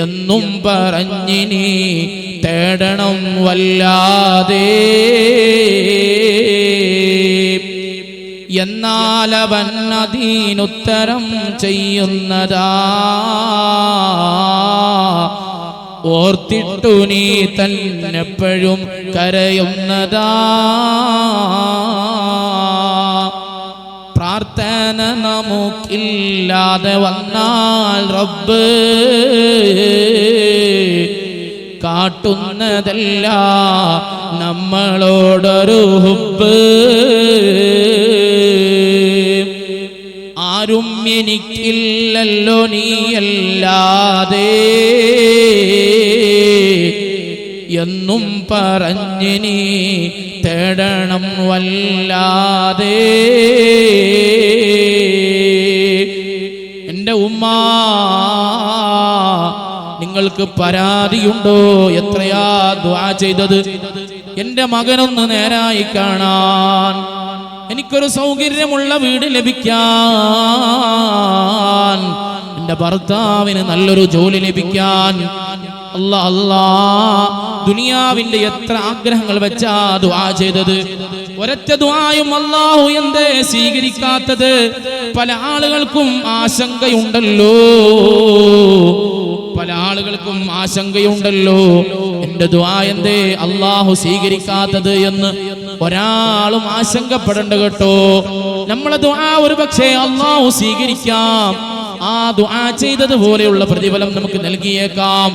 എന്നും പറഞ്ഞിനി തേടണം വല്ലാതെ. എന്നാലവൻ അതിനുത്തരം ചെയ്യുന്നതാ ഓർത്തിട്ടു നീ തന്നെപ്പോഴും കരയുന്നതാ. പ്രാർത്ഥന നമുക്കില്ലാതെ വന്നാൽ റബ്ബ് കാട്ടുന്നതല്ല നമ്മളോടൊരു ഹുബ്ബ്. ആരും എനിക്കില്ലല്ലോ നീയല്ലാതെ എന്നും പറഞ്ഞിനി തേടണം വല്ലാതെ. എൻ്റെ ഉമ്മ, നിങ്ങൾക്ക് പരാതിയുണ്ടോ? എത്രയാ ദുആ ചെയ്തത്. എൻ്റെ മകനൊന്ന് നേരായി കാണാൻ, എനിക്കൊരു സൗകര്യമുള്ള വീട് ലഭിക്കാൻ, എൻ്റെ ഭർത്താവിന് നല്ലൊരു ജോലി ലഭിക്കാൻ. അല്ലാ, ദുനിയാവിന്റെ എത്ര ആഗ്രഹങ്ങൾ വെച്ചാ ദുആ ചെയ്തത്. ഒരൊറ്റ ദുആയും അല്ലാഹു എന്തേ സ്വീകരിക്കാത്തത്? പല ആളുകൾക്കും ആശങ്കയുണ്ടല്ലോ, പല ആളുകൾക്കും ആശങ്കയുണ്ടല്ലോ, എന്റെ ദുആ എന്തേ അല്ലാഹു സ്വീകരിക്കാത്തത് എന്ന് ഒരാളും ആശങ്കപ്പെടണ്ട കേട്ടോ. നമ്മളെ ദുആ ഒരുപക്ഷേ അല്ലാഹു സ്വീകരിക്കാം, ആ ദുആ ചെയ്തതുപോലെയുള്ള പ്രതിഫലം നമുക്ക് നൽകിയേക്കാം,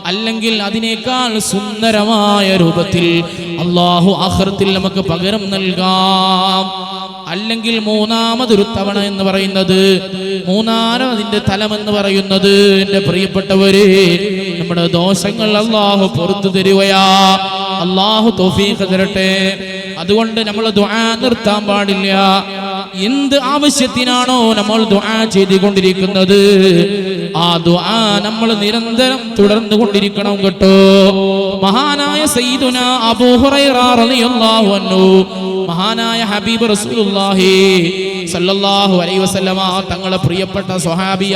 അല്ലെങ്കിൽ അതിനേക്കാൾ സുന്ദരമായ രൂപത്തിൽ അല്ലാഹു ആഖിറത്തിൽ നമുക്ക് പകരം നൽകാം. അല്ലെങ്കിൽ മൂന്നാമതൊരു തവണ എന്ന് പറയുന്നത്, മൂന്നാമതിന്റെ തലമെന്ന് പറയുന്നത്, എന്റെ പ്രിയപ്പെട്ടവരെ, നമ്മുടെ ദോഷങ്ങൾ അല്ലാഹു പുറത്തു തരുകയാ. അല്ലാഹു തൗഫീഖ് തരട്ടെ. അതുകൊണ്ട് നമ്മൾ ദുആ നിർത്താൻ പാടില്ല. എന്ത് ആവശ്യത്തിനാണോ നമ്മൾ ദുആ ചെയ്തുകൊണ്ടിരിക്കുന്നത്, ആ ദുആ നമ്മൾ നിരന്തരം തുടർന്നു കൊണ്ടിരിക്കണം കേട്ടോ. മഹാനായ സയ്യിദുനാ അബൂ ഹുറൈറ റളിയല്ലാഹു അൻഹു, മഹാനായ ഹബീബ് റസൂലുള്ളാഹി സല്ലല്ലാഹു അലൈഹി വസല്ലമ തങ്ങളെ പ്രിയപ്പെട്ട സ്വഹാബിയ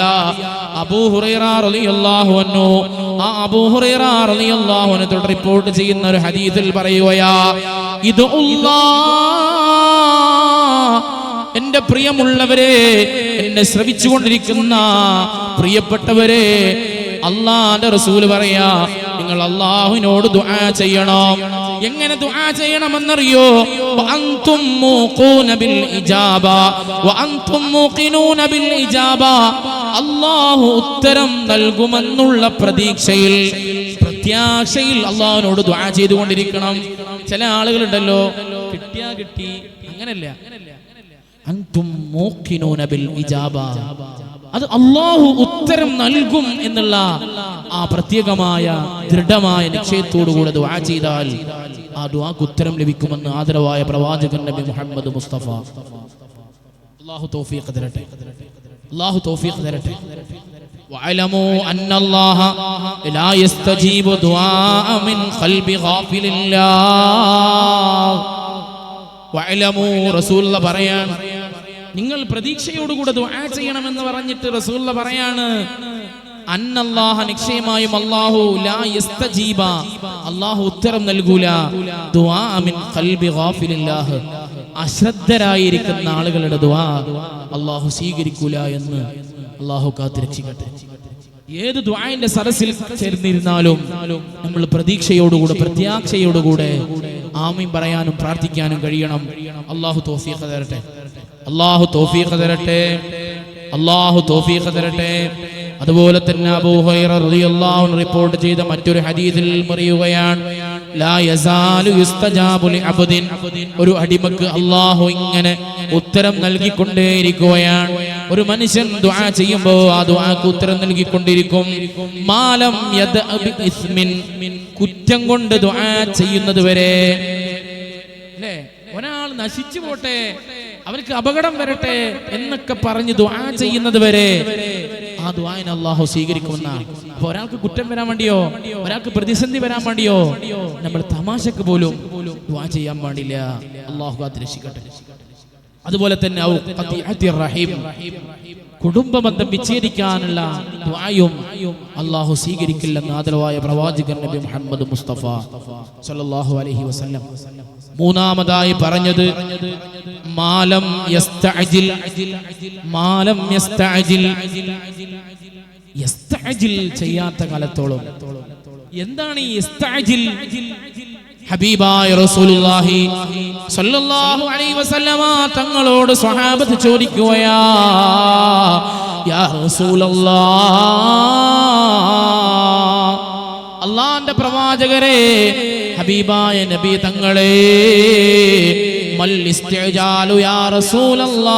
അബൂ ഹുറൈറ റളിയല്ലാഹു അൻഹു, ആ അബൂ ഹുറൈറ റളിയല്ലാഹു അൻഹു റിപ്പോർട്ട് ചെയ്യുന്ന ഒരു ഹദീസിൽ പറയുകയാ, എന്റെ പ്രിയമുള്ളവരെ, എന്നെ ശ്രവിച്ചുകൊണ്ടിരിക്കുന്ന പ്രിയപ്പെട്ടവരെ, അല്ലാഹുവിന്റെ റസൂൽ പറയാ, നിങ്ങൾ അല്ലാഹുവിനോട് ദുആ ചെയ്യണം. എങ്ങനെ ദുആ ചെയ്യണമെന്നറിയോ? വഅൻതും മൂഖൂന ബിൽ ഇജാബ വഅൻതും മൂഖിനൂന ബിൽ ഇജാബ, അല്ലാഹു ഉത്തരം നൽകുമെന്നുള്ള പ്രതീക്ഷയിൽ, പ്രത്യാശയിൽ അല്ലാഹുവിനോട് ദുആ ചെയ്തുകൊണ്ടിരിക്കണം. ചില ആളുകളുണ്ടല്ലോ, കിട്ടിയാ കിട്ടി, അങ്ങനല്ല. അൻതും മൂഖിനൂന ബിൽ ഇജാബ, അത് അല്ലാഹു ഉത്തരം നൽകും എന്നുള്ള ആ പ്രത്യേകമായ ദൃഢമായ നിശ്ചയത്തോടുകൂടെ ദുആ ചെയ്താൽ ആ ദുആക്ക് ഉത്തരം ലഭിക്കുമെന്ന് ആദരവായ പ്രവാചകൻ നബി മുഹമ്മദ് മുസ്തഫ. അല്ലാഹു തൗഫീഖ് തരട്ടെ, അല്ലാഹു തൗഫീഖ് തരട്ടെ. വഅലമു അന്നല്ലാഹ ലാ യസ്തജീബു ദുആഅ മിൻ ഖൽബി ഗാഫിലില്ലാഹ്. വഅലമു, റസൂലുള്ളാഹി പറയാണ്, നിങ്ങൾ പ്രതീക്ഷയോടുകൂടെ ദുആ ചെയ്യണമെന്ന് പറഞ്ഞിട്ട് റസൂലുള്ളാഹി പറയാണ്, അന്നല്ലാഹ, നിശ്ചയമായും അല്ലാഹു, ലാ യസ്തജീബ, അല്ലാഹു ഉത്തരം നൽകൂല, ദുആ മിൻ ഖൽബി ഗാഫിലില്ലാഹ്, അശ്രദ്ധരായിരിക്കുന്ന ആളുകളുടെ ദുആ അല്ലാഹു സ്വീകരിക്കൂല എന്ന് അല്ലാഹു കാത്തുരക്ഷിക്കട്ടെ. ഏത് ദുആന്റെ സദസ്സിൽ ചേർന്നിരുന്നാലും നമ്മൾ പ്രതീക്ഷയോടുകൂടെ, പ്രത്യാശയോടുകൂടെ ആമീൻ പറയാനും പ്രാർത്ഥിക്കാനും കഴിയണം. അല്ലാഹു തൗഫീഖ് തരട്ടെ, അല്ലാഹു തൗഫീഖ് തരട്ടെ, അല്ലാഹു തൗഫീഖ് തരട്ടെ. അതുപോലെ തന്നെ അബൂ ഹുറൈറ റളിയല്ലാഹു അൻഹു റിപ്പോർട്ട് ചെയ്ത മറ്റൊരു ഹദീസിൽ പറയുകയാണ്, ലാ യസാലു യുസ്തജാബു ലിഅബ്ദിൻ, ഒരു അടിമക്ക് അല്ലാഹു ഇങ്ങനെ ഉത്തരം നൽകിക്കൊണ്ടേയിരിക്കുകയാണ്. ഒരു മനുഷ്യൻ ദുആ ചെയ്യുമ്പോൾ ആ ദുആക്ക് ഉത്തരം നൽകിക്കൊണ്ടിരിക്കും. മാലം യദ്അ ബിഇസ്മിൻ, കുറ്റം കൊണ്ട് ദുആ ചെയ്യുന്നത് വരെ. അല്ലേ, ഒരാൾ നശിച്ചു പോട്ടെ, അവർക്ക് അപകടം വരട്ടെ എന്നൊക്കെ പറഞ്ഞ് ദുആ ചെയ്യുന്നത് വരെ ആ ദുആനെ അല്ലാഹു സ്വീകരിക്കുമെന്നാണ്. അപ്പൊ ഒരാൾക്ക് കുറ്റം വരാൻ വേണ്ടിയോ, ഒരാൾക്ക് പ്രതിസന്ധി വരാൻ വേണ്ടിയോ നമ്മൾ തമാശക്ക് പോലും ദുആ ചെയ്യാൻ പാടില്ല. അല്ലാഹു കാത്തുരക്ഷിക്കട്ടെ. അതുപോലെ തന്നെ കുടുംബബന്ധം വിച്ഛേദിക്കാനുള്ള ദുആയും അല്ലാഹു സ്വീകരിക്കില്ലെന്ന് ആദരവായ പ്രവാചകൻ നബി മുഹമ്മദ് മുസ്തഫ സല്ലല്ലാഹു അലൈഹി വസല്ലം. മൂന്നാമതായി പറഞ്ഞത്, മാലം യസ്തഅജിൽ, മാലം യസ്തഅജിൽ, യസ്തഅജിൽ ചെയ്യാത്ത കാലത്തോളം. എന്താണ് ഈ യസ്തഅജിൽ? ഹബീബായ റസൂലുള്ളാഹി സ്വല്ലല്ലാഹു അലൈഹി വസല്ലമ തങ്ങളോട് സ്വഹാബത്ത് ചോദിക്കുകയാ, യാ റസൂലല്ലാഹ്, അല്ലാഹുവിന്റെ പ്രവാചകരെ, ഹബീബായ നബി തങ്ങളെ, മൽ ഇസ്തിഅജാലു യാ റസൂലല്ലാഹ്,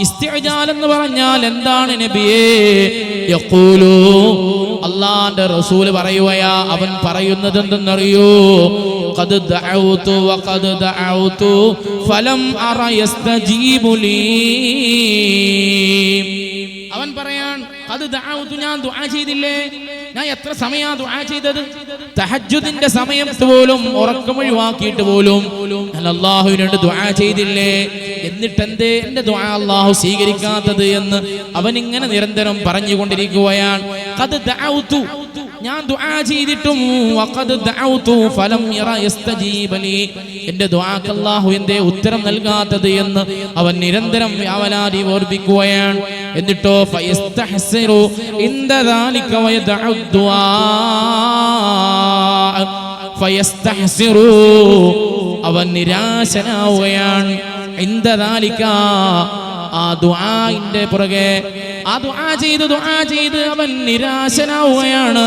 ഇസ്തിഅജാൽ എന്ന് പറഞ്ഞാൽ എന്താണ് നബിയേ? യഖൂലു, അല്ലാഹുവിന്റെ റസൂൽ പറയുകയാ, അവൻ പറയുന്നത് എന്തെന്നറിയോ? ഖദ് ദഅഉതു വഖദ് ദഅഉതു ഫലം അറ യസ്തജീബു ലീ. അവൻ പറയാൻ, ഖദ് ദഅഉതു, ഞാൻ ദുആ ചെയ്തില്ലേ, ഞാൻ എത്ര സമയാ ദുആ ചെയ്തത്? തഹജ്ജുദിന്റെ സമയത്ത് പോലും, ഉറക്കം ഒഴിവാക്കിയിട്ട് പോലും ഞാൻ അല്ലാഹുവിനോട് ദുആ ചെയ്തില്ലേ, എന്നിട്ട് എന്തേ എന്റെ ദുആ അല്ലാഹു സ്വീകരിക്കാത്തത് എന്ന് അവൻ ഇങ്ങനെ നിരന്തരം പറഞ്ഞുകൊണ്ടിരിക്കുകയാണ്. ഖദ് ദഅഉതു, ഞാൻ ദുആ ചെയ്തിട്ടും വഖദ് ദഅഉതു ഫലം യസ്തജീബ ലി, എൻ്റെ ദുആക്ക് അല്ലാഹു എന്തേ ഉത്തരം നൽകാത്തത് എന്ന് അവൻ നിരന്തരം വ്യാവലാതി ഓർപ്പിക്കുകയാണ്. എന്നിട്ടോ ഫയസ്തഹ്സിറു ഇൻദ ദാലിക വയദഉ ദുആ, ഫയസ്തഹ്സിറു അവൻ നിരാശനാവുകയാണ്. ഇൻദ ദാലിക ആ ദുആഇന്റെ പുറകെ ആ ദുആ ചെയ്ത് അവൻ നിരാശനാവുകയാണ്.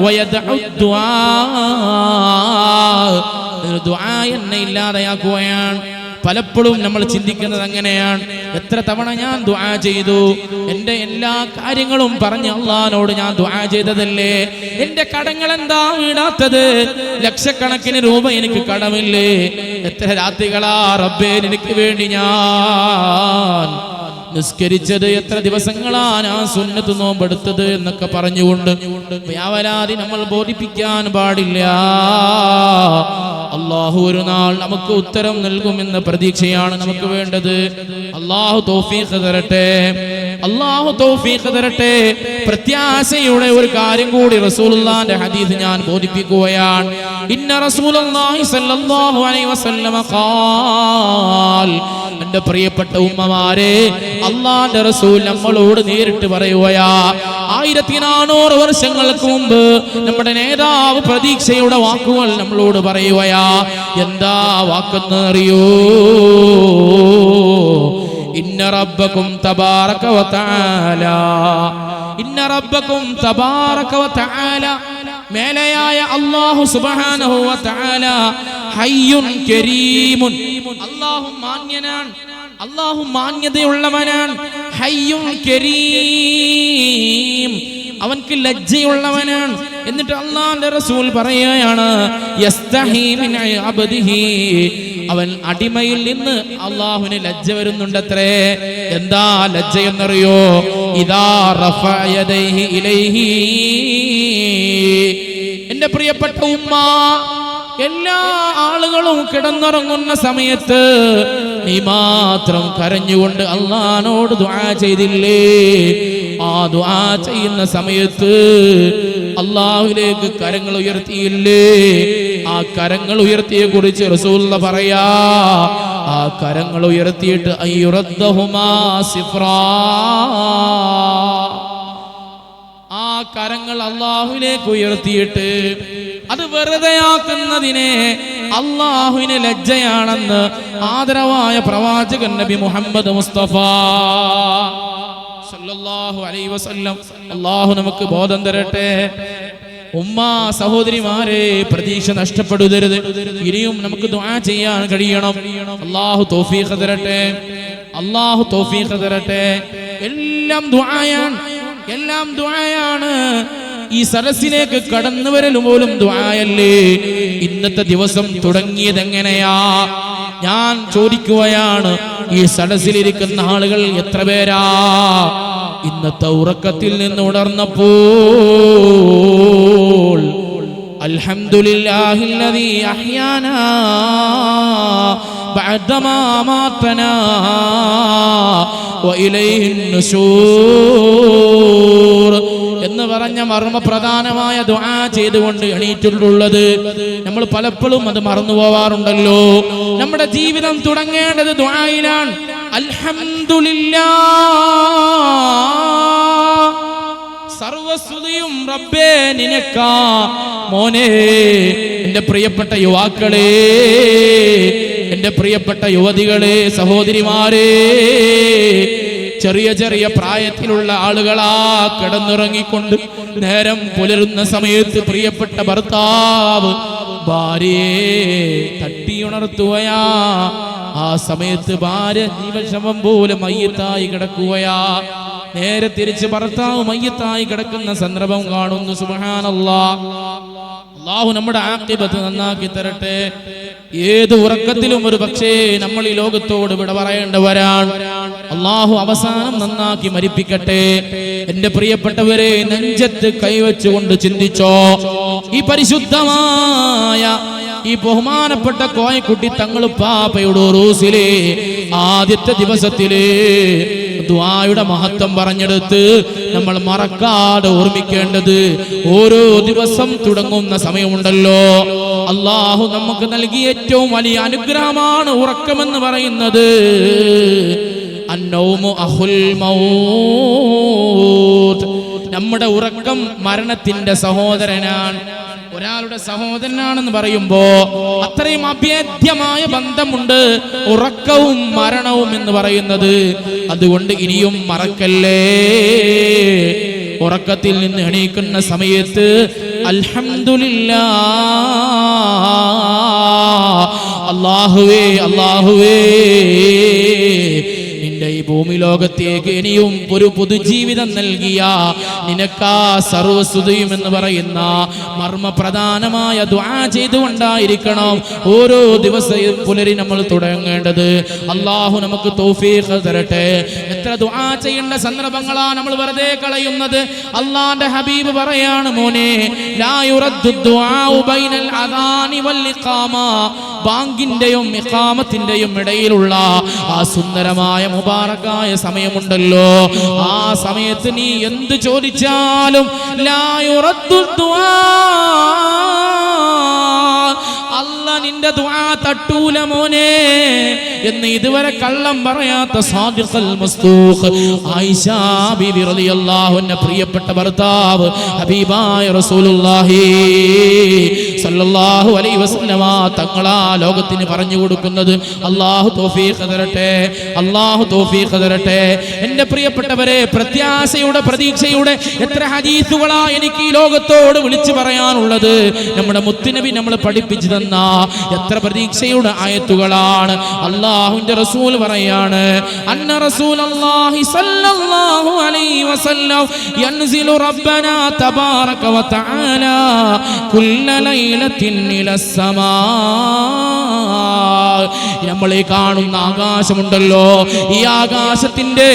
വയദഉ ദുആ, ദുആ എന്നെ ഇല്ലാതെയാക്കുകയാണ്. പലപ്പോഴും നമ്മൾ ചിന്തിക്കുന്നത് അങ്ങനെയാണ്. എത്ര തവണ ഞാൻ ദുആ ചെയ്തു, എൻ്റെ എല്ലാ കാര്യങ്ങളും പറഞ്ഞ് അല്ലാഹുവിനോട് ഞാൻ ദുആ ചെയ്തതല്ലേ, എൻ്റെ കടങ്ങൾ എന്താ വീടാത്തത്? ലക്ഷക്കണക്കിന് രൂപ എനിക്ക് കടമില്ലേ? എത്ര രാത്രികളാ റബ്ബേ നിനക്ക് വേണ്ടി ഞാൻ നിസ്കരിച്ചത്, എത്ര ദിവസങ്ങളാ ഞാൻ സുന്നത്ത് നോമ്പെടുത്തത് എന്നൊക്കെ പറഞ്ഞുകൊണ്ട് വ്യാവലാതി നമ്മൾ ബോധിപ്പിക്കാൻ പാടില്ല. അല്ലാഹു ഒരു നാൾ നമുക്ക് ഉത്തരം നൽകുമെന്ന പ്രതീക്ഷയാണ് നമുക്ക് വേണ്ടത്. അല്ലാഹു തൗഫീഖ് തരട്ടെ, അല്ലാഹു തൗഫീഖ് തരട്ടെ. പ്രത്യാശയുടെ ഒരു കാര്യം കൂടി റസൂലുള്ളാഹിന്റെ ഹദീസ് ഞാൻ ബോധിപ്പിക്കുകയാണ്. ഇന്ന റസൂലുള്ളാഹി സ്വല്ലല്ലാഹു അലൈഹി വസല്ലമ ഖാൽ, എൻ്റെ പ്രിയപ്പെട്ട ഉമ്മമാരെ, അല്ലാഹുവിന്റെ റസൂൽ നമ്മളോട് നേരിട്ട് പറയുകയാ. 1400 വർഷങ്ങൾക്ക് മുമ്പ് നമ്മുടെ നേതാവ് പ്രതീക്ഷയുടെ വാക്കുകൾ നമ്മളോട് പറയുകയാ. എന്താ വാക്കെന്ന് അറിയോ? ഇന്ന റബ്ബക്കും തബാറക വ തആല, ഇന്ന റബ്ബക്കും തബാറക വ തആല, മേലയായ അല്ലാഹു സുബ്ഹാനഹു വ തആല ഹയ്യുൻ കരീമുൻ, അല്ലാഹു മാന്യനാണ്, അല്ലാഹു മാന്യതയുള്ളവനാണ്. ഹയ്യുൻ കരീം, അവൻക്ക് ലജ്ജയുള്ളവനാണ്. എന്നിട്ട് അല്ലാഹുവിന്റെ റസൂൽ പറയുകയാണ്, യസ്തഹി മിൻ അബ്ദിഹി, അവൻ അടിമയിൽ നിന്ന് അല്ലാഹുവിന് ലജ്ജ വരുന്നുണ്ടത്രേ. എന്താ ലജ്ജ എന്നറിയോ? ഇദാ റഫഅ യദൈഹി ഇലൈഹി, എൻ്റെ പ്രിയപ്പെട്ട ഉമ്മ, എല്ലാ ആളുകളും കിടന്നുറങ്ങുന്ന സമയത്ത് നീ മാത്രം കരഞ്ഞുകൊണ്ട് അല്ലാഹുവിനോട് ദുആ ചെയ്തില്ലേ? ആ ദുആ ചെയ്യുന്ന സമയത്ത് അല്ലാഹുവിലേക്ക് കരങ്ങൾ ഉയർത്തിയില്ലേ? ആ കരങ്ങൾ ഉയർത്തിയെ കുറിച്ച് റസൂലുള്ള പറയാ, ആ കരങ്ങൾ ഉയർത്തിയിട്ട് അയ്യുറദ്ദഹുമാ സിഫ്റാ, ആ കരങ്ങൾ അല്ലാഹുവിലേക്ക് ഉയർത്തിയിട്ട് അത് വെറുതെയാക്കുന്നതിനെ അല്ലാഹുവിന് ലജ്ജയാണെന്ന് ആദരവായ പ്രവാചകൻ നബി മുഹമ്മദ് മുസ്തഫ സല്ലല്ലാഹു അലൈഹി വസല്ലം അല്ലാഹു നമുക്ക് ബോധം തരട്ടെ. ഉമ്മ, സഹോദരിമാരെ, പ്രതീക്ഷ നഷ്ടപ്പെടുത്തരുത്. ഇനിയും നമുക്ക് ദുആ ചെയ്യാൻ കഴിയണം. അല്ലാഹു തൗഫീഖ് തരട്ടെ, അല്ലാഹു തൗഫീഖ് തരട്ടെ. എല്ലാം ദുആയാണ്, എല്ലാം ദുആയാണ്. ഈ സദസ്സിലേക്ക് കടന്നു വരൽ പോലും ദുആയല്ലേ? ഇന്നത്തെ ദിവസം തുടങ്ങിയത് എങ്ങനെയാ? ഞാൻ ചോദിക്കുകയാണ്, ഈ സദസ്സിലിരിക്കുന്ന ആളുകൾ എത്ര പേരാ ഇന്നത്തെ ഉറക്കത്തിൽ നിന്ന് ഉണർന്നപ്പോൾ അൽഹംദുലില്ലാഹില്ലദീ അഹ്യാനാ ബഅദമാ മാതനാ വഇലൈഹിൻ നുശൂർ എന്ന് പറഞ്ഞ മർമ്മപ്രധാനമായ ദുആ ചെയ്തുകൊണ്ട് എണീറ്റിട്ടുള്ളത് നമ്മൾ പലപ്പോഴും അത് മറന്നു പോവാറുണ്ടല്ലോ. നമ്മുടെ ജീവിതം തുടങ്ങേണ്ടത് ദുആയിലാണ്. അൽഹംദുലില്ലാഹ്, സർവസ്തുതിയും റബ്ബേ നിനക്കാ. മോനെ, എൻ്റെ പ്രിയപ്പെട്ട യുവാക്കളെ, എൻ്റെ പ്രിയപ്പെട്ട യുവതികളെ, സഹോദരിമാരെ, ചെറിയ ചെറിയ പ്രായത്തിലുള്ള ആളുകളാ കിടന്നുറങ്ങിക്കൊണ്ട് നേരം പുലരുന്ന സമയത്ത് പ്രിയപ്പെട്ട ഭർത്താവ് ഭാര്യയെ തട്ടിയുണർത്തുകയാ. ആ സമയത്ത് ഭാര്യ ജീവശവം പോലെ മയ്യത്തായി കിടക്കുകയാ. നേരെ തിരിച്ച് ഭർത്താവ് മയ്യത്തായി കിടക്കുന്ന സന്ദർഭം കാണുന്നു. സുബ്ഹാനല്ലാഹ്. അല്ലാഹു നമ്മുടെ ആഖിബത്ത് നന്നാക്കി തരട്ടെ. ഏത് ഉറക്കത്തിലും ഒരു പക്ഷേ നമ്മൾ ഈ ലോകത്തോട് വിട പറയേണ്ടവരാണ്. അല്ലാഹു അവസാനം നന്നാക്കി മരിപ്പിക്കട്ടെ. എന്റെ പ്രിയപ്പെട്ടവരെ, നെഞ്ചത്ത് കൈവച്ചുകൊണ്ട് ചിന്തിച്ചോ, ഈ പരിശുദ്ധമായ ഈ ബഹുമാനപ്പെട്ട കോയക്കുട്ടി തങ്ങൾ പാപ്പയുടെ ഉറൂസിലെ ആദ്യത്തെ ദിവസത്തിലെ ദുആയുടെ മഹത്വം പറഞ്ഞെടുത്ത് നമ്മൾ മറക്കാതെ ഓർമ്മിക്കേണ്ടത് ഓരോ ദിവസം തുടങ്ങുന്ന സമയമുണ്ടല്ലോ, അല്ലാഹു നമുക്ക് നൽകിയ ഏറ്റവും വലിയ അനുഗ്രഹമാണ് ഉറക്കമെന്ന് പറയുന്നത്. അന്നൗമു അഹുൽ മൗത്ത്, നമ്മുടെ ഉറക്കം മരണത്തിന്റെ സഹോദരനാണ്. ഒരാളുടെ സഹോദരനാണെന്ന് പറയുമ്പോ അത്രയും അഭേദ്യമായ ബന്ധമുണ്ട് ഉറക്കവും മരണവും എന്ന് പറയുന്നത്. അതുകൊണ്ട് ഇനിയും മറക്കല്ലേ. ഉറക്കത്തിൽ നിന്ന് എണീക്കുന്ന സമയത്ത് അൽഹംദുലില്ലാഹ്, അല്ലാഹുവേ അല്ലാഹുവേ നിന്റെ ഈ ഭൂമി ലോകത്തേക്ക് ഇനിയും ഒരു പൊതുജീവിതം നൽകിയ നിനക്കാ സർവസ്തുതിയും എന്ന് പറയുന്ന മർമ്മപ്രധാനമായ ദുആ ചെയ്തുകൊണ്ടായിരിക്കണം ഓരോ ദിവസവും പുലരി നമ്മൾ തുടങ്ങേണ്ടത്. അല്ലാഹു നമുക്ക് തൗഫീഖ് തരട്ടെ. എത്ര ദുആ ചെയ്യേണ്ട സന്ദർഭങ്ങളാണ് നമ്മൾ വെറുതെ കളയുന്നത്. അല്ലാഹുവിന്റെ ഹബീബ് പറയാണ്, മോനെ ലാ യുറദ്ദു ദുആഉ ബൈനൽ അദാനി വൽ ഇഖാമ, ബാങ്കിന്റെയും ഇഖാമത്തിന്റെയും ഇടയിലുള്ള ആ സുന്ദരമായ മുബാറക്കായ സമയമുണ്ടല്ലോ, ആ സമയത്ത് നീ എന്ത് ചോദിച്ചാലും ലാ യുറദ്ദു ദുആ, അല്ലാഹ് നിന്റെ ദുആ തട്ടൂല മോനെ എന്ന് ഇതുവരെ കള്ളം പറയാത്ത സാദിഖുൽ മസ്തൂഖ് ആയിഷ ബീവി റളിയല്ലാഹു അൻഹ പ്രിയപ്പെട്ട ഭർത്താവ് ഹബീബായ റസൂലുള്ളാഹി സല്ലല്ലാഹു അലൈഹി വസല്ലമ തങ്ങളാ ലോകത്തിന് പറഞ്ഞു കൊടുക്കുന്നത്. അല്ലാഹു തൗഫീഖ് തരട്ടെ, അല്ലാഹു തൗഫീഖ് തരട്ടെ. എൻ്റെ പ്രിയപ്പെട്ടവരെ, പ്രത്യാശയുടെ പ്രതീക്ഷയുടെ എത്ര ഹദീസുകളാ എനിക്ക് ഈ ലോകത്തോട് വിളിച്ചു പറയാനുള്ളത്. നമ്മുടെ മുത്തുനബി നമ്മൾ പഠിപ്പിച്ചു തന്ന എത്ര പ്രതീക്ഷയുടെ ആയത്തുകളാണ്. അല്ലാഹുവിന്റെ റസൂൽ പറയാണ്, അന്ന റസൂലുള്ളാഹി സ്വല്ലല്ലാഹു അലൈഹി വസല്ലം യൻസിലു റബ്ബനാ തബാറക വ തആല കുല്ല ലൈലത്തിൻ ഇലസ് സമാ. നമ്മൾ ഈ കാണുന്ന ആകാശമുണ്ടല്ലോ, ഈ ആകാശത്തിന്റെ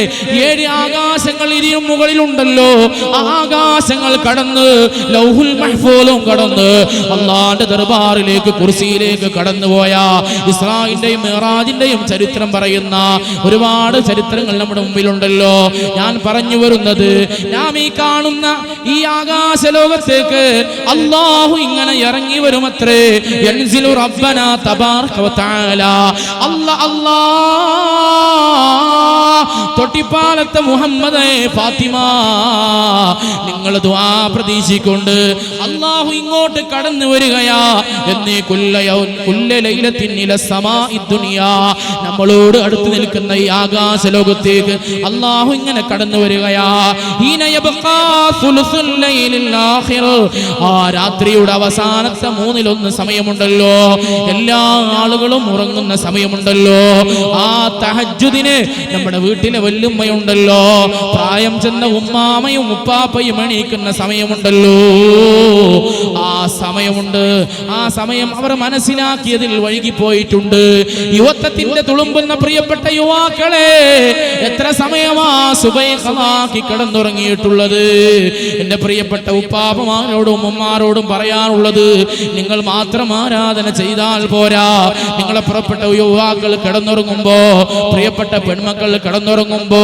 7 ആകാശങ്ങൾ ഇരിയും മുകളിലുണ്ടല്ലോ, ആ ആകാശങ്ങൾ കടന്ന് ലൗഹുൽ മഹ്ഫൂലും കടന്ന് അല്ലാഹുവിന്റെ ദർബാറിലേക്ക് കുർസിയിലേക്ക് കടന്നുപോയ ഇസ്രായിന്റെയും മിഅ്റാജിന്റെയും ചരിത്രം പറയുന്ന ഒരുപാട് ചരിത്രങ്ങൾ നമ്മുടെ മുമ്പിലുണ്ടല്ലോ. ഞാൻ പറഞ്ഞു വരുന്നത്, നാം ഈ കാണുന്ന ഈ ആകാശ ലോകത്തേക്ക് അല്ലാഹു ഇങ്ങനെ ഇറങ്ങി വരുമത്രേ. യൻസിലു റബ്ബനാ തബാറക വ തആല, അല്ലാഹ് തൊട്ടിപ്പാലത്തെ മുഹമ്മദ് ഫാത്തിമ നിങ്ങൾ ദുആ പ്രതീക്ഷിക്കൊണ്ട് അല്ലാഹു ഇങ്ങോട്ട് കടന്നു വരികയാ എന്നീ കുല്ല ലൈലത്തിൻ ഇലസ് സമാഇ ദുനിയാ, നമ്മളോട് അടുത്ത് നിൽക്കുന്ന ഈ ആകാശ ലോകത്തേക്ക് അല്ലാഹു ഇങ്ങനെ കടന്നു വരികയാ. ഹീന യബ്ഖാ സുലുസുൽ ലൈലിൽ ആഖിർ, ആ രാത്രിയുടെ അവസാനത്തെ 1/3 സമയമുണ്ടല്ലോ, എല്ലാ ആളുകളും ഉറങ്ങുന്ന സമയമുണ്ടല്ലോ, ആ തഹജ്ജുദിന് നമ്മുടെ വീട്ടിലെ വല്ലുമ്മയുണ്ടല്ലോ, പ്രായം ചെന്ന ഉമ്മാമയും ഉപ്പാപ്പയും എണീക്കുന്ന സമയമുണ്ടല്ലോ, ആ സമയമുണ്ട്. ആ സമയം അവർ മനസ്സിലാക്കിയതിൽ വൈകിപ്പോയിട്ടുണ്ട്. യുവത്വത്തിന്റെ തുളുമ്പുന്ന പ്രിയപ്പെട്ട യുവാക്കളെ, എത്ര സമയമാ സുബൈഖാക്കി കിടന്നുറങ്ങിയിട്ടുള്ളത്. എന്റെ പ്രിയപ്പെട്ട ഉപ്പാപ്പമാരോടും ഉമ്മാരോടും പറയാനുള്ളത്, നിങ്ങൾ മാത്രം ആരാധന ചെയ്താൽ പോരാ. നിങ്ങളെ പുറപ്പെട്ട യുവാക്കൾ കിടന്നുറങ്ങുമ്പോ, പ്രിയപ്പെട്ട പെൺമക്കൾ കിടന്നുറങ്ങുമ്പോ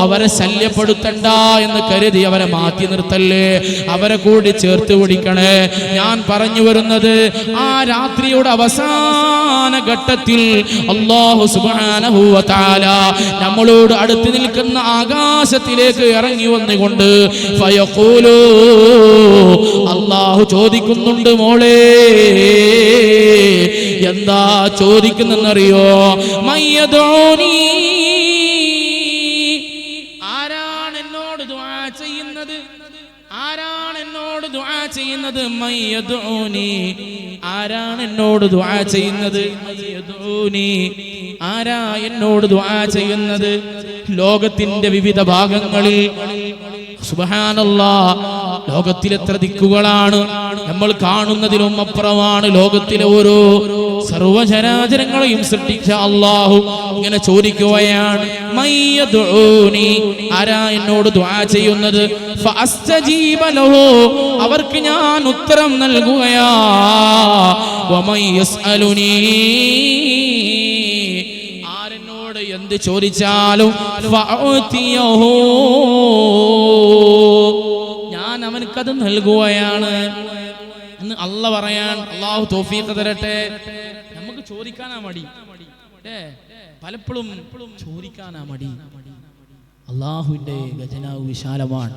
അവരെ ശല്യപ്പെടുത്തണ്ട എന്ന് കരുതി അവരെ മാറ്റി നിർത്തല്ലേ, അവരെ കൂടി ചേർത്ത് പിടിക്കണേ. ഞാൻ പറഞ്ഞു വരുന്നത്, ആ രാത്രിയുടെ അവസാന ഘട്ടത്തിൽ അല്ലാഹു സുബ്ഹാനഹു വ തആല നമ്മളോട് അടുത്ത് നിൽക്കുന്ന ആകാശത്തിലേക്ക് ഇറങ്ങി വന്നുകൊണ്ട് ഫയഖൂലു, അല്ലാഹു ചോദിക്കുന്നുണ്ട്, മോളെ എന്താ ചോദിക്കുന്നെന്നറിയോ? മയ്യദൂനി, ആരാണ് എന്നോട് ദുആ ചെയ്യുന്നത്? ആരാണ് എന്നോട് ദുആ ചെയ്യുന്നത്? മയ്യദൂനി, ആരാണ് എന്നോട് ദുആ ചെയ്യുന്നത്? മയ്യദൂനി, ആരാ എന്നോട് ദുആ ചെയ്യുന്നത്? ലോകത്തിന്റെ വിവിധ ഭാഗങ്ങളിൽ സുബ്ഹാനല്ലാഹ്, ലോകത്തിൽ എത്ര ദിക്കുകളാണ്, നമ്മൾ കാണുന്നതിലും അപ്പുറമാണ് ലോകത്തിലെ ഓരോ സർവചരാചരങ്ങളെയും സൃഷ്ടിച്ച അല്ലാഹു ഇങ്ങനെ ചോദിക്കുകയാണ്, മയ്യദൂനി, ആരാ എന്നോട് ദുആ ചെയ്യുന്നത്? ഫഅസ്തജീബ ലഹു, അവർക്ക് ഞാൻ ഉത്തരം നൽകുകയാ. വമൻ യസ്അലുനി, എന്നോട് എന്ത് ചോദിച്ചാലും ഞാൻ അവനക്കത് നൽകുകയാണ് എന്ന് അല്ലാഹു പറയാൻ. അല്ലാഹു തൗഫീഖ് തരട്ടെ. നമുക്ക് ചോദിക്കാനാ മടി, പലപ്പോഴും ചോദിക്കാനാ മടി. അല്ലാഹുവിന്റെ ഖജനാവ് വിശാലമാണ്.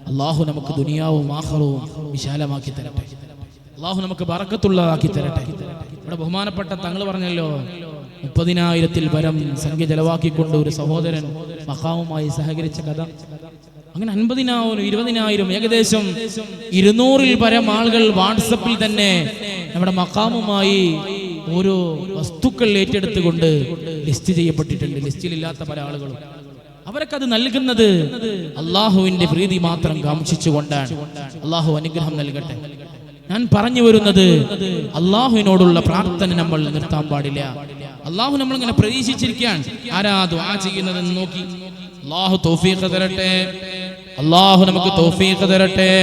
അല്ലാഹു നമുക്ക് ദുനിയാവും ആഖിറവും വിശാലമാക്കി തരട്ടെ. അല്ലാഹു നമുക്ക് ബറക്കത്തുള്ളതാക്കി തരട്ടെ. ഇവിടെ ബഹുമാനപ്പെട്ട തങ്ങൾ പറഞ്ഞല്ലോ, 30,000-ൽ പരം സംഖ്യ ചെലവാക്കിക്കൊണ്ട് ഒരു സഹോദരൻ മഖാമുമായി സഹകരിച്ച കഥ. അങ്ങനെ 50,000, 20,000, ഏകദേശം 200-ൽ പരം ആളുകൾ വാട്സപ്പിൽ തന്നെ നമ്മുടെ മഖാമുമായി ഓരോ വസ്തുക്കൾ ഏറ്റെടുത്തുകൊണ്ട് ലിസ്റ്റ് ചെയ്യപ്പെട്ടിട്ടുണ്ട്. ലിസ്റ്റിലില്ലാത്ത പല ആളുകളും അവരൊക്കെ അത് നൽകുന്നത് അള്ളാഹുവിന്റെ പ്രീതി മാത്രം കാംക്ഷിച്ചുകൊണ്ടാണ്. അള്ളാഹു അനുഗ്രഹം നൽകട്ടെ. ഞാൻ പറഞ്ഞു വരുന്നത്, അള്ളാഹുവിനോടുള്ള പ്രാർത്ഥന നമ്മൾ നിർത്താൻ പാടില്ല. അള്ളാഹു നമ്മളിങ്ങനെ പ്രതീക്ഷിച്ചിരിക്കാൻ ആരാ ദുആ ചെയ്യുന്നതെന്ന് നോക്കി. അള്ളാഹു തൗഫീഖ് തരട്ടെ. അള്ളാഹു നമുക്ക് തൗഫീഖ് തരട്ടെ.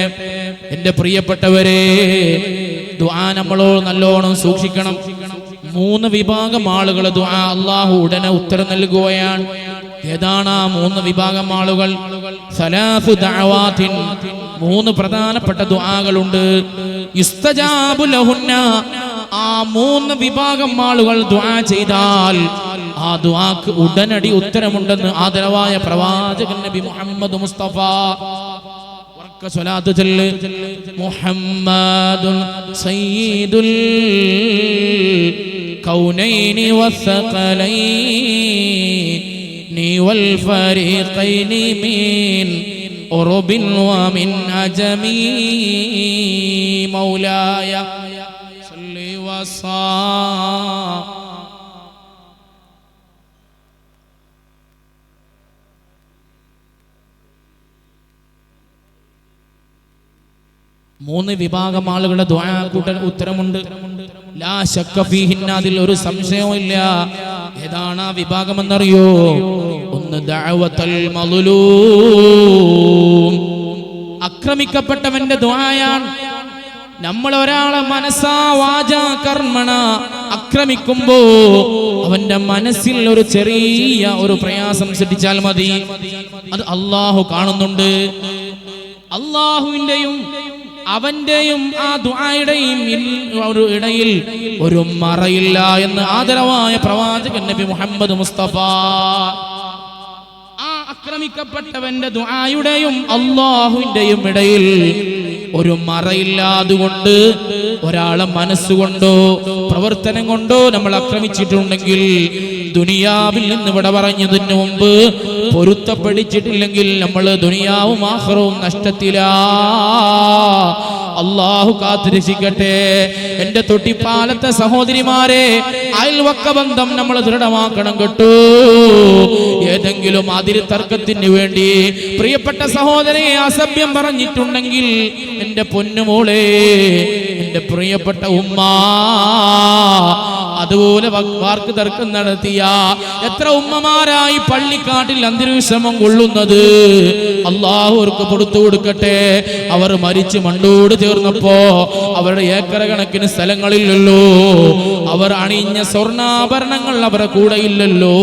എന്റെ പ്രിയപ്പെട്ടവരെ, ദുആ നമ്മളോട് നല്ലോണം സൂക്ഷിക്കണം. 3 വിഭാഗം ആളുകൾ ദുആ അള്ളാഹു ഉടനെ ഉത്തരം നൽകുകയാണ്. ഏതാണ് ആ 3 വിഭാഗം ആളുകൾ? സലാസു ദഅവാത്തിൻ, 3 പ്രധാനപ്പെട്ട ദുആകളുണ്ട്. യുസ്തജാബു ലഹുന്ന, ആ 3 വിഭാഗം ആളുകൾ ദുആ ചെയ്താൽ ആ ദുആക്ക് ഉടനടി ഉത്തരമുണ്ടെന്ന് ആദരവായ പ്രവാചകൻ നബി മുഹമ്മദ് മുസ്തഫ. സ്വലാത്ത് ചൊല്ല്. മുഹമ്മദുൻ സയ്യിദുൽ കൗനൈനി വസ്സഖലൈനി വൽ ഫരീഖൈനി മിൻ ഉറുബിൻ വമിൻ അജമി മൗലായ സല്ലി വസല്ലം. മൂന്ന് വിഭാഗം ആളുകളുടെ ദുആക്ക് ഉത്തരമുണ്ട്. ലാ ശക്ക ഫീഹിന്ന, അതിൽ ഒരു സംശയവും ഇല്ല. ഏതാണ് ആ വിഭാഗം എന്നറിയോ? ഒന്ന് ദഅവത്തുൽ മദ്ലൂം, ആക്രമിക്കപ്പെട്ടവന്റെ ദുആയാണ്. നമ്മൾ ഒരാളെ മനസ്സാ വാചാ കർമ്മണ ആക്രമിക്കുമ്പോ അവന്റെ മനസ്സിൽ ഒരു ചെറിയ ഒരു പ്രയാസം സൃഷ്ടിച്ചാൽ മതി, അത് അല്ലാഹു കാണുന്നുണ്ട്. അല്ലാഹുവിന്റെയും അവന്റെയും ആ ദുആയുടെയും ഇടയിൽ ഒരു മറയില്ല എന്ന് ആദരവായ പ്രവാചകൻ നബി മുഹമ്മദ് മുസ്തഫ. ആ ആക്രമിക്കപ്പെട്ടവന്റെ ദുആയുടെയും അല്ലാഹുവിന്റെയും ഇടയിൽ ഒരു മറയില്ലാതുകൊണ്ട് ഒരാളെ മനസ്സുകൊണ്ടോ പ്രവർത്തനം കൊണ്ടോ നമ്മൾ ആക്രമിച്ചിട്ടുണ്ടെങ്കിൽ, ദുനിയാവിൽ നിന്ന് ഇവിടെ പറഞ്ഞതിന് മുമ്പ് പൊരുത്തപ്പെടിച്ചിട്ടില്ലെങ്കിൽ നമ്മൾ ദുനിയാവും ആഖിറവും നഷ്ടത്തിലാ. അല്ലാഹു കാത്തുരക്ഷിക്കട്ടെ. എന്റെ തൊട്ടിപ്പാലത്തെ സഹോദരിമാരെ, അയൽവക്ക ബന്ധം നമ്മൾ ദൃഢമാക്കണം കേട്ടോ. ഏതെങ്കിലും അതിര് തർക്കത്തിന് വേണ്ടി പ്രിയപ്പെട്ട സഹോദരനെ അസഭ്യം പറഞ്ഞിട്ടുണ്ടെങ്കിൽ, എന്റെ പൊന്നുമോളെ, എന്റെ പ്രിയപ്പെട്ട ഉമ്മ, അതുപോലെ വാക്ക് തർക്കം നടത്തിയ എത്ര ഉമ്മമാരായി പള്ളിക്കാട്ടിൽ അന്തിരുശ്രമം കൊള്ളുന്നത്. അള്ളാഹു അവർക്ക് കൊടുത്തു കൊടുക്കട്ടെ. അവർ മരിച്ച് മണ്ണോട് ചേർന്നപ്പോ അവരുടെ ഏക്കർ കണക്കിന് സ്ഥലങ്ങളില്ലല്ലോ. അവർ അണിഞ്ഞ സ്വർണ്ണാഭരണങ്ങൾ അവരുടെ കൂടെ ഇല്ലല്ലോ.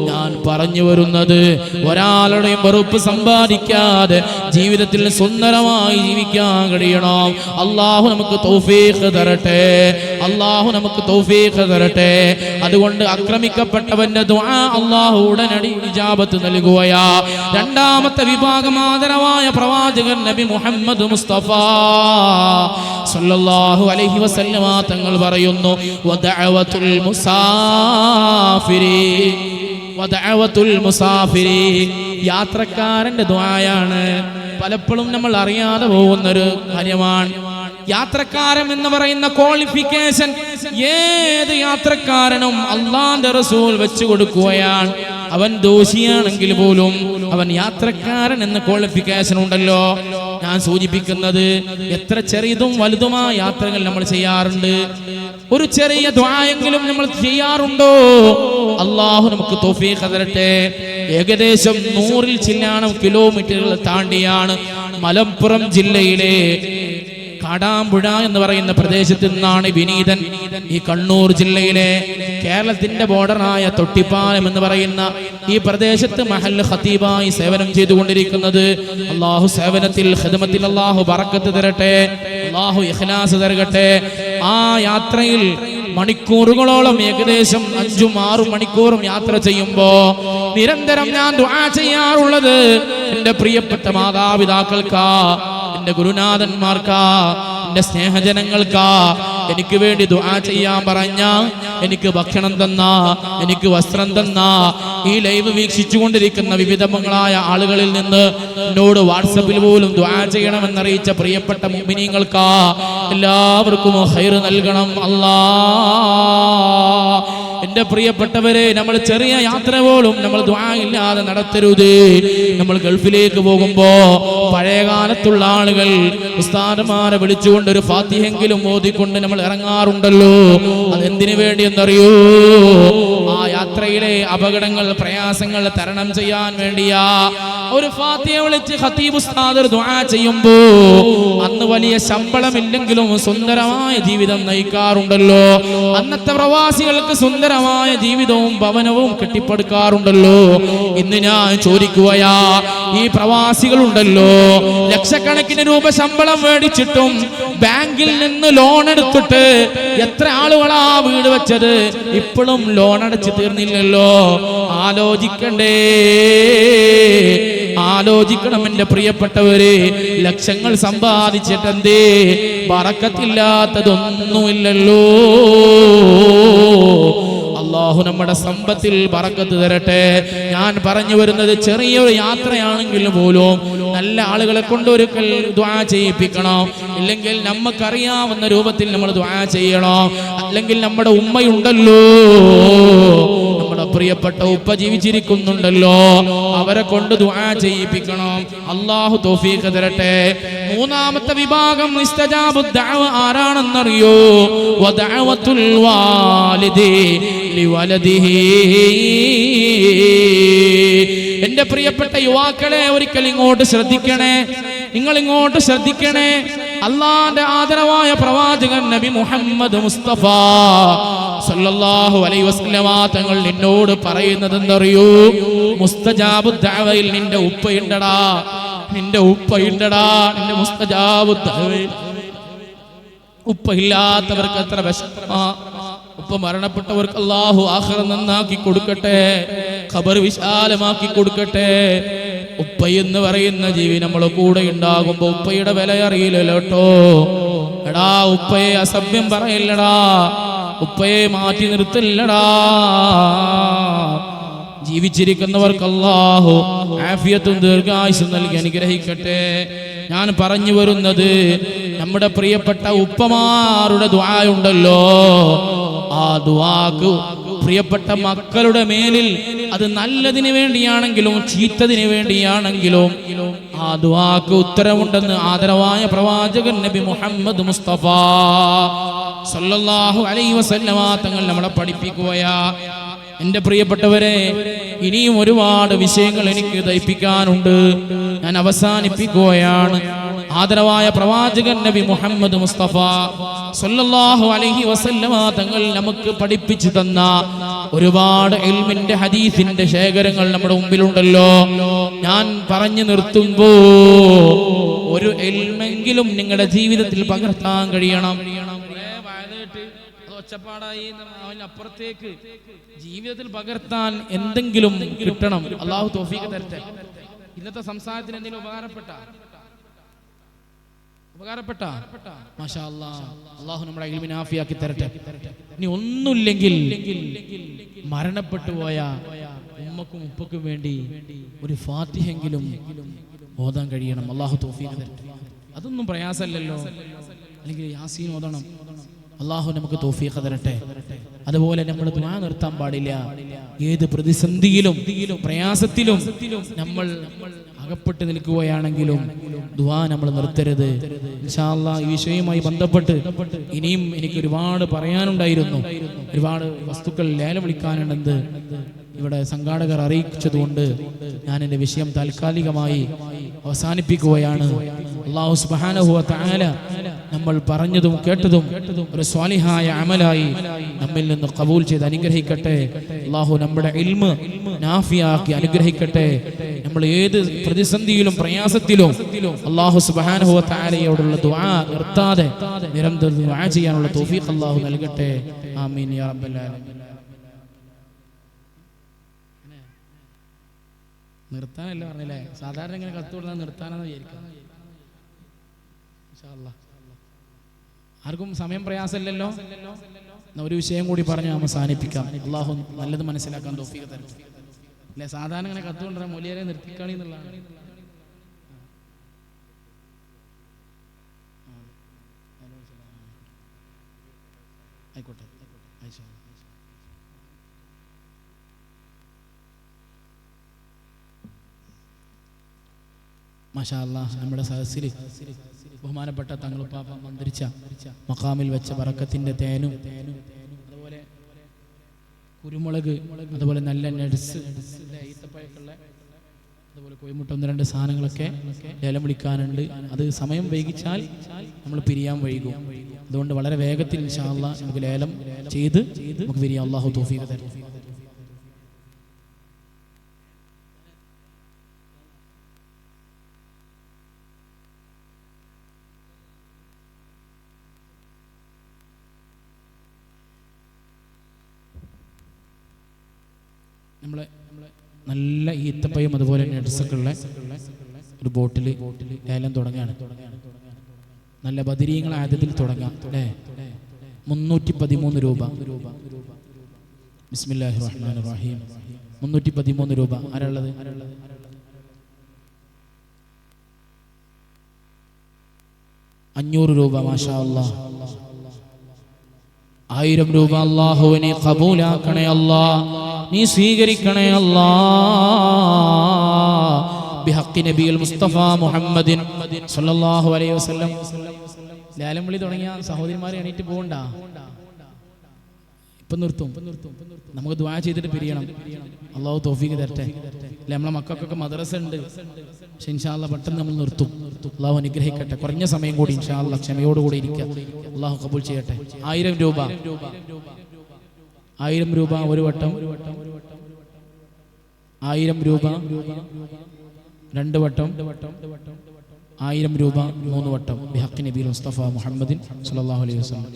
ഞാൻ പറഞ്ഞു വരുന്നത്, ഒരാളുടെയും വെറുപ്പ് സമ്പാദിക്കാതെ ജീവിതത്തിൽ സുന്ദരമായി ജീവിക്കാൻ കഴിയണം. അള്ളാഹു നമുക്ക് തൗഫീഖ് തരട്ടെ. അള്ളാഹു നമുക്ക് തൗഫീഖ് തരട്ടെ. അതുകൊണ്ട് ആക്രമിക്കപ്പെട്ടവന്റെ ദുആ അള്ളാഹു ഉടനടി ഇജാബത്ത് നൽകുകയാ. രണ്ടാമത്തെ വിഭാഗം ആദരവായ പ്രവാചകൻ നബി മുഹമ്മദ് മുസ്തഫ സല്ലല്ലാഹു അലൈഹി വസല്ലമ തങ്ങൾ പറയുന്നു, വദഅവത്തുൽ മുസാഫിരി, വദഅവത്തുൽ മുസാഫിരി, യാത്രക്കാരന്റെ ദുആയാണ്. പലപ്പോഴും നമ്മൾ അറിയാതെ പോകുന്നൊരു കാര്യമാണ്. യാത്രക്കാരൻ എന്ന് പറയുന്ന ക്വാളിഫിക്കേഷൻ ഏത് യാത്രക്കാരനും അല്ലാഹുവിന്റെ റസൂൽ വെച്ചു കൊടുക്കുകയാണ്. അവൻ ദോഷിയാണെങ്കിൽ പോലും അവൻ യാത്രക്കാരൻ എന്ന ക്വാളിഫിക്കേഷൻ ഉണ്ടല്ലോ. ഞാൻ സൂചിപ്പിക്കുന്നത്, എത്ര ചെറിയതും വലുതുമായ യാത്രകൾ നമ്മൾ ചെയ്യാറുണ്ട്. ഒരു ചെറിയ ദുആയെങ്കിലും നമ്മൾ ചെയ്യാറുണ്ടോ? അല്ലാഹു നമുക്ക് തൗഫീഖ് തരട്ടെ. ഏകദേശം 100-ൽ ചില്ലാനം കിലോമീറ്ററുകൾ താണ്ടിയാണ് മലപ്പുറം ജില്ലയിലെ കാടാമ്പുഴ എന്ന് പറയുന്ന പ്രദേശത്ത് നിന്നാണ് വിനീതൻ ഈ കണ്ണൂർ ജില്ലയിലെ കേരളത്തിന്റെ ബോർഡറായ തൊട്ടിപ്പാലം എന്ന് പറയുന്ന ഈ പ്രദേശത്ത് മഹല്ല് ഖതീബായി സേവനം ചെയ്തുകൊണ്ടിരിക്കുന്നത്. അള്ളാഹു സേവനത്തിൽ ഖിദ്മത്തിൽ അള്ളാഹു ബറക്കത്ത് തരട്ടെ, അള്ളാഹു ഇഖ്ലാസ് തരട്ടെ. ആ യാത്രയിൽ മണിക്കൂറുകളോളം ഏകദേശം 5-6 മണിക്കൂറും യാത്ര ചെയ്യുമ്പോ നിരന്തരം ഞാൻ ദുആ ചെയ്യാറുള്ളത് എന്റെ പ്രിയപ്പെട്ട മാതാപിതാക്കൾക്കാ, എന്റെ ഗുരുനാഥന്മാർക്കാ, എന്റെ സ്നേഹജനങ്ങൾക്കാ. എനിക്ക് വേണ്ടി ദുആ ചെയ്യാൻ പറഞ്ഞ, എനിക്ക് ഭക്ഷണം തന്ന, എനിക്ക് വസ്ത്രം തന്ന, ഈ ലൈവ് വീക്ഷിച്ചുകൊണ്ടിരിക്കുന്ന വിവിധങ്ങളായ ആളുകളിൽ നിന്ന് എന്നോട് വാട്സപ്പിൽ പോലും ദുആ ചെയ്യണമെന്നറിയിച്ച പ്രിയപ്പെട്ട മുഅ്മിനീങ്ങൾക്കാ എല്ലാവർക്കും ഖൈർ നൽകണം അല്ലാഹ്. എന്റെ പ്രിയപ്പെട്ടവരെ, നമ്മൾ ചെറിയ യാത്ര പോലും നമ്മൾ ദുആ ഇല്ലാതെ നടത്തരുത്. നമ്മൾ ഗൾഫിലേക്ക് പോകുമ്പോ പഴയ കാലത്തുള്ള ആളുകൾ ഉസ്താദുമാരെ വിളിച്ചുകൊണ്ട് ഒരു ഫാത്തിഹെങ്കിലും ഓതിക്കൊണ്ട് നമ്മൾ ഇറങ്ങാറുണ്ടല്ലോ. അതെന്തിനു വേണ്ടി എന്നറിയോ? ആ യാത്രയിലെ അപകടങ്ങൾ, പ്രയാസങ്ങൾ തരണം ചെയ്യാൻ വേണ്ടിയാ. ഒരു ഫാത്തിഹ വിളിച്ച് ഖതീബ് ഉസ്താദ് ദുആ ചെയ്യുമ്പോ അന്ന് വലിയ ശമ്പളമില്ലെങ്കിലും സുന്ദരമായ ജീവിതം നയിക്കാറുണ്ടല്ലോ. അന്നത്തെ പ്രവാസികൾക്ക് സുന്ദരമായ ജീവിതവും ഭവനവും കെട്ടിപ്പടുക്കാറുണ്ടല്ലോ. ഇന്ന് ഞാൻ ചോദിക്കുകയാ, ഈ പ്രവാസികളുണ്ടല്ലോ ലക്ഷക്കണക്കിന് രൂപ ശമ്പളം മേടിച്ചിട്ടും ബാങ്കിൽ നിന്ന് ലോൺ എടുത്തിട്ട് എത്ര ആളുകളാ വീട് വെച്ചത്? ഇപ്പോഴും ലോൺ അടച്ചു തീർന്നില്ലല്ലോ. ആലോചിക്കണ്ടേ, ആലോചിക്കണം എന്റെ പ്രിയപ്പെട്ടവര്. ലക്ഷങ്ങൾ സമ്പാദിച്ചിട്ടെന്തേ ബറക്കത്തില്ലാത്തതൊന്നുമില്ലല്ലോ. അല്ലാഹു നമ്മുടെ സമ്പത്തിൽ ബറക്കത്ത് തരട്ടെ. ഞാൻ പറഞ്ഞു വരുന്നത് ചെറിയൊരു യാത്രയാണെങ്കിൽ പോലും നല്ല ആളുകളെ കൊണ്ട് ഒരിക്കൽ ദുആ ചെയ്യിപ്പിക്കണം. ഇല്ലെങ്കിൽ നമുക്കറിയാവുന്ന രൂപത്തിൽ നമ്മൾ ദുആ ചെയ്യണം. അല്ലെങ്കിൽ നമ്മുടെ ഉമ്മയുണ്ടല്ലോ, നമ്മുടെ പ്രിയപ്പെട്ട ഉപ്പ ജീവിച്ചിരിക്കുന്നുണ്ടല്ലോ, അവരെ കൊണ്ട് ദുആ ചെയ്യിപ്പിക്കണം. അല്ലാഹു തൗഫീഖ് തരട്ടെ. മൂന്നാമത്തെ വിഭാഗം ഇസ്തിജാബു ദഅവ ആരാണെന്നറിയോ? വദഅവത്തുൽ വാലിദി ലിവലദിഹി. എന്റെ പ്രിയപ്പെട്ട യുവാക്കളെ, ഒരിക്കൽ ഇങ്ങോട്ട് ശ്രദ്ധിക്കണേ, നിങ്ങൾ ഇങ്ങോട്ട് ശ്രദ്ധിക്കണേ. അള്ളാന്റെ ആദരവായ പ്രവാചകൻ നബി മുഹമ്മദ് മുസ്തഫ സല്ലല്ലാഹു അലൈഹി വസല്ലമ തങ്ങൾ നിന്നോട് പറയുന്നത് എന്തറിയോ? മുസ്തജാബു ദഅവയിൽ നിന്റെ ഉപ്പയുണ്ടടാ, നിന്റെ ഉപ്പയുണ്ടടാ. നിന്റെ മുസ്തജാബു ദഅവയിൽ ഉപ്പയില്ലാത്തവർക്ക് എത്ര വിഷമമാ. ഉപ്പ മരണപ്പെട്ടവർക്ക് അല്ലാഹു ആഖിറ നന്നാക്കി കൊടുക്കട്ടെ, ഖബർ വിശാലമാക്കി കൊടുക്കട്ടെ. ഉപ്പ എന്ന് പറയുന്ന ജീവി നമ്മളെ കൂടെ ഉണ്ടാകുമ്പോ ഉപ്പയുടെ വില അറിയില്ലല്ലോ കേട്ടോ. എടാ, ഉപ്പയെ അസഭ്യം പറയില്ലടാ, ഉപ്പയെ മാറ്റി നിർത്തില്ലടാ. ജീവിച്ചിരിക്കുന്നവർക്ക് അല്ലാഹു ആഫിയത്തും ദീർഘായുസ്സും നൽകി അനുഗ്രഹിക്കട്ടെ. ഞാൻ പറഞ്ഞു വരുന്നത്, നമ്മുടെ പ്രിയപ്പെട്ട ഉപ്പമാരുടെ ദുആ ഉണ്ടല്ലോ, ആ ദുആക്ക് പ്രിയപ്പെട്ട മക്കളുടെ മേലിൽ അത് നല്ലതിന് വേണ്ടിയാണെങ്കിലും ചീത്തതിന് വേണ്ടിയാണെങ്കിലും ആ ദുആക്ക് ഉത്തരമുണ്ടെന്ന് ആദരവായ പ്രവാചകൻ നബി മുഹമ്മദ് മുസ്തഫ സല്ലല്ലാഹു അലൈഹി വസല്ലമ തങ്ങൾ നമ്മളെ പഠിപ്പിക്കുകയാ. എന്റെ പ്രിയപ്പെട്ടവരെ, ഇനിയും ഒരുപാട് വിഷയങ്ങൾ എനിക്ക് ദയിപ്പിക്കാനുണ്ട്. ഞാൻ അവസാനിപ്പിക്കുകയാണ്. ആദരവായ പ്രവാചകൻ നബി മുഹമ്മദ് മുസ്തഫ സല്ലല്ലാഹു അലൈഹി വസല്ലമ തങ്ങൾ നമുക്ക് പഠിപ്പിച്ചു തന്ന ഒരുപാട് ഇൽമിന്റെ ഹദീസിന്റെ ശേഖരങ്ങൾ നമ്മുടെ മുമ്പിലുണ്ടല്ലോ. ഞാൻ പറഞ്ഞു നിർത്തുമ്പോ ഒരു ഇൽമെങ്കിലും നിങ്ങളുടെ ജീവിതത്തിൽ പകർത്താൻ കഴിയണം. ഒച്ചപ്പാടായി അവനപ്പുറത്തേക്ക് ജീവിതത്തിൽ പകർത്താൻ എന്തെങ്കിലും കിട്ടണം. അല്ലാഹു തൗഫീഖ് തരട്ടെ. ഇന്നത്തെ സംസാരത്തിന് എന്തെങ്കിലും ഉപകാരപ്പെട്ട മാഷാ അല്ലാഹ്, അല്ലാഹു നമ്മുടെ ഇൽമിനെ ആഫിയാക്കി തരട്ടെ. ഇനി ഒന്നുമില്ലെങ്കിൽ മരണപ്പെട്ടു പോയ ഉമ്മക്കും ഉപ്പക്കും വേണ്ടി ഒരു ഫാത്തിഹെങ്കിലും ഓതാൻ കഴിയണം. അല്ലാഹു തൗഫീഖ് തരട്ടെ. അതൊന്നും പ്രയാസമല്ലല്ലോ. അല്ലെങ്കിൽ യാസീൻ ഓതണം. അല്ലാഹു നമുക്ക് തൗഫീഖ് തരട്ടെ. അതുപോലെ നമ്മൾ ദുആ നിർത്താൻ പാടില്ല. ഏത് പ്രതിസന്ധിയിലും പ്രയാസത്തിലും നമ്മൾ അകപ്പെട്ട് നിൽക്കുകയാണെങ്കിലും ദുആ നമ്മൾ നിർത്തരുത്. ഇൻഷാ അല്ലാഹ് ഈ വിഷയവുമായി ബന്ധപ്പെട്ട് ഇനിയും എനിക്ക് ഒരുപാട് പറയാനുണ്ടായിരുന്നു. ഒരുപാട് വസ്തുക്കൾ ലേലം വിളിക്കാനുണ്ടെന്ന് ഇവിടെ സംഘാടകർ അറിയിച്ചതുകൊണ്ട് ഞാൻ എൻ്റെ വിഷയം താൽക്കാലികമായി അവസാനിപ്പിക്കുകയാണ്. അല്ലാഹു സുബ്ഹാനഹു വ തആല നമ്മൾ പറഞ്ഞതും കേട്ടതും ഒരു സ്വാലിഹായ അമലായി നമ്മിൽ നിന്ന് ഖബൂൽ ചെയ്ത് അനുഗ്രഹിക്കട്ടെ. അല്ലാഹു നമ്മുടെ ഇൽമ് നാഫിയാക്കി അനുഗ്രഹിക്കട്ടെ. നമ്മൾ ഏത് പ്രതിസന്ധിയിലും പ്രയാസത്തിലും അല്ലാഹു സുബ്ഹാനഹു വ തആലയോടുള്ള ദുആ നിർത്താതെ നിരന്തരം ദുആ ചെയ്യാനുള്ള തൗഫീഖ് അല്ലാഹു നൽകട്ടെ. ആമീൻ യാ റബ്ബൽ ആലമീൻ. നിർത്താനല്ല പറഞ്ഞില്ലേ, സാധാരണ ഇങ്ങനെ കത്ത് കൊടുത്താൽ നിർത്താനെന്ന് വിചാരിക്കാം. ഇൻഷാ അല്ലാഹ് ആർക്കും സമയം പ്രയാസമില്ലല്ലോ. ഒരു വിഷയം കൂടി പറഞ്ഞ് അവസാനിപ്പിക്കാം. അല്ലാഹു നല്ലത് മനസ്സിലാക്കാൻ തൗഫീഖ് തരട്ടെ. അല്ലെ സാധാരണ ഇങ്ങനെ കത്ത് കൊണ്ടുവരാൻ മൊലിയാരെ നിർത്തിക്കളി എന്നുള്ളതാണ്. ആയിക്കോട്ടെ. മാഷാ അല്ലാഹ് നമ്മുടെ സദസ്സിൽ ബഹുമാനപ്പെട്ട തങ്ങളുപ്പാപ്പ മന്ത്രിച്ച മഖാമിൽ വെച്ച ബറക്കത്തിന്റെ തേനും അതുപോലെ കുരുമുളക് അതുപോലെ നല്ല നട്സ് ഈത്തപ്പഴക്കുള്ള അതുപോലെ കോഴിമുട്ട 1-2 സാധനങ്ങളൊക്കെ ലേലം വിളിക്കാനുണ്ട്. അത് സമയം വൈകിച്ചാൽ നമ്മൾ പിരിയാൻ വൈകും. അതുകൊണ്ട് വളരെ വേഗത്തിൽ ഇൻഷാ അല്ലാഹ് നമുക്ക് ലേലം ചെയ്ത് നമുക്ക് പിരിയാം. അല്ലാഹു തൗഫീഖ് തരട്ടെ. നമ്മളെ നല്ല ഈത്തപ്പയും അതുപോലെ നട്സൊക്കെ ഉള്ള ഒരു ബോട്ടിൽ ലേലം തുടങ്ങുകയാണ്. നല്ല ബദരീങ്ങൾ ആദ്യത്തിൽ തുടങ്ങാം അല്ലേ. 313 രൂപ. ബിസ്മില്ലാഹിർ റഹ്മാനിർ റഹീം. 313 രൂപ. ആരാളുള്ളത്? 500 രൂപ. മാഷാ അല്ലാഹ്. 1000 രൂപ. അല്ലാഹുവിനെ ഖബൂലാക്കണേ അല്ലാഹ്, നീ സ്വീകരിക്കണേ അല്ലാഹ്. ബിഹഖി നബിയിൽ മുസ്തഫ മുഹമ്മദിൻ സല്ലല്ലാഹു അലൈഹി വസല്ലം. ലേലം വിളി തുടങ്ങിയ സഹോദരിമാരെ എണീറ്റ് പോകണ്ട, ഇപ്പം നിർത്തും. നമുക്ക് ദുആ ചെയ്തിട്ട് പിരിയണം. അല്ലാഹു തൗഫീഖ് തരട്ടെ. അല്ലെ നമ്മളെ മക്കൾക്കൊക്കെ മദ്രസ ഉണ്ട്, പക്ഷെ ഇൻഷാ അല്ലാഹ് പെട്ടെന്ന് നമ്മൾ നിർത്തും. അല്ലാഹു അനുഗ്രഹിക്കട്ടെ. കുറഞ്ഞ സമയം കൂടി ഇൻഷാ അല്ലാഹ് ക്ഷമയോടുകൂടി ഇരിക്കുക. അല്ലാഹു കബൂൽ ചെയ്യട്ടെ. 1000 രൂപ. 1000 രൂപ ഒരു വട്ടം. 1000 രൂപ 2 വട്ടം. 1000 രൂപ 3 വട്ടം. ബിഹഖി നബിയിൽ മുസ്തഫ മുഹമ്മദിൻ സല്ലല്ലാഹു അലൈഹി വസല്ലം.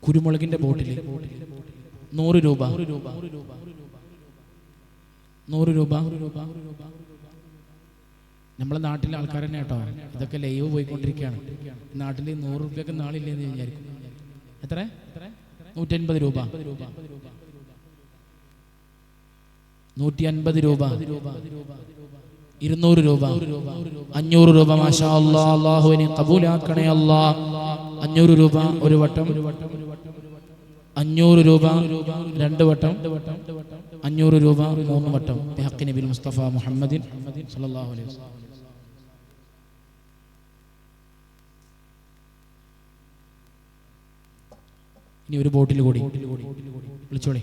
കുരുമുളകിന്റെ ബോട്ടിൽ 100 രൂപ. 100 രൂപ. നമ്മളെ നാട്ടിലെ ആൾക്കാർ തന്നെ കേട്ടോ, ഇതൊക്കെ ലൈവ് പോയിക്കൊണ്ടിരിക്കുകയാണ്. നാട്ടിൽ 100 രൂപയൊക്കെ നാളില്ലെന്ന് വിചാരിക്കും. എത്ര? 150 രൂപ. 150 രൂപ. 200 രൂപ. 500 രൂപ. മാഷാ അല്ലാഹ്. അല്ലാഹുവിനെ ഖബൂലാക്കണേ അല്ലാഹ്. 500 രൂപ ഒരു വട്ടം. 500 രൂപ 2 വട്ടം. 500 രൂപ 3 വട്ടം. ബിഹഖി നബിയിൽ മുസ്തഫ മുഹമ്മദിൻ സല്ലല്ലാഹു അലൈഹി വസല്ലം. ഇനി ഒരു ബോട്ടിൽ കൂടി വിളിച്ചോളി.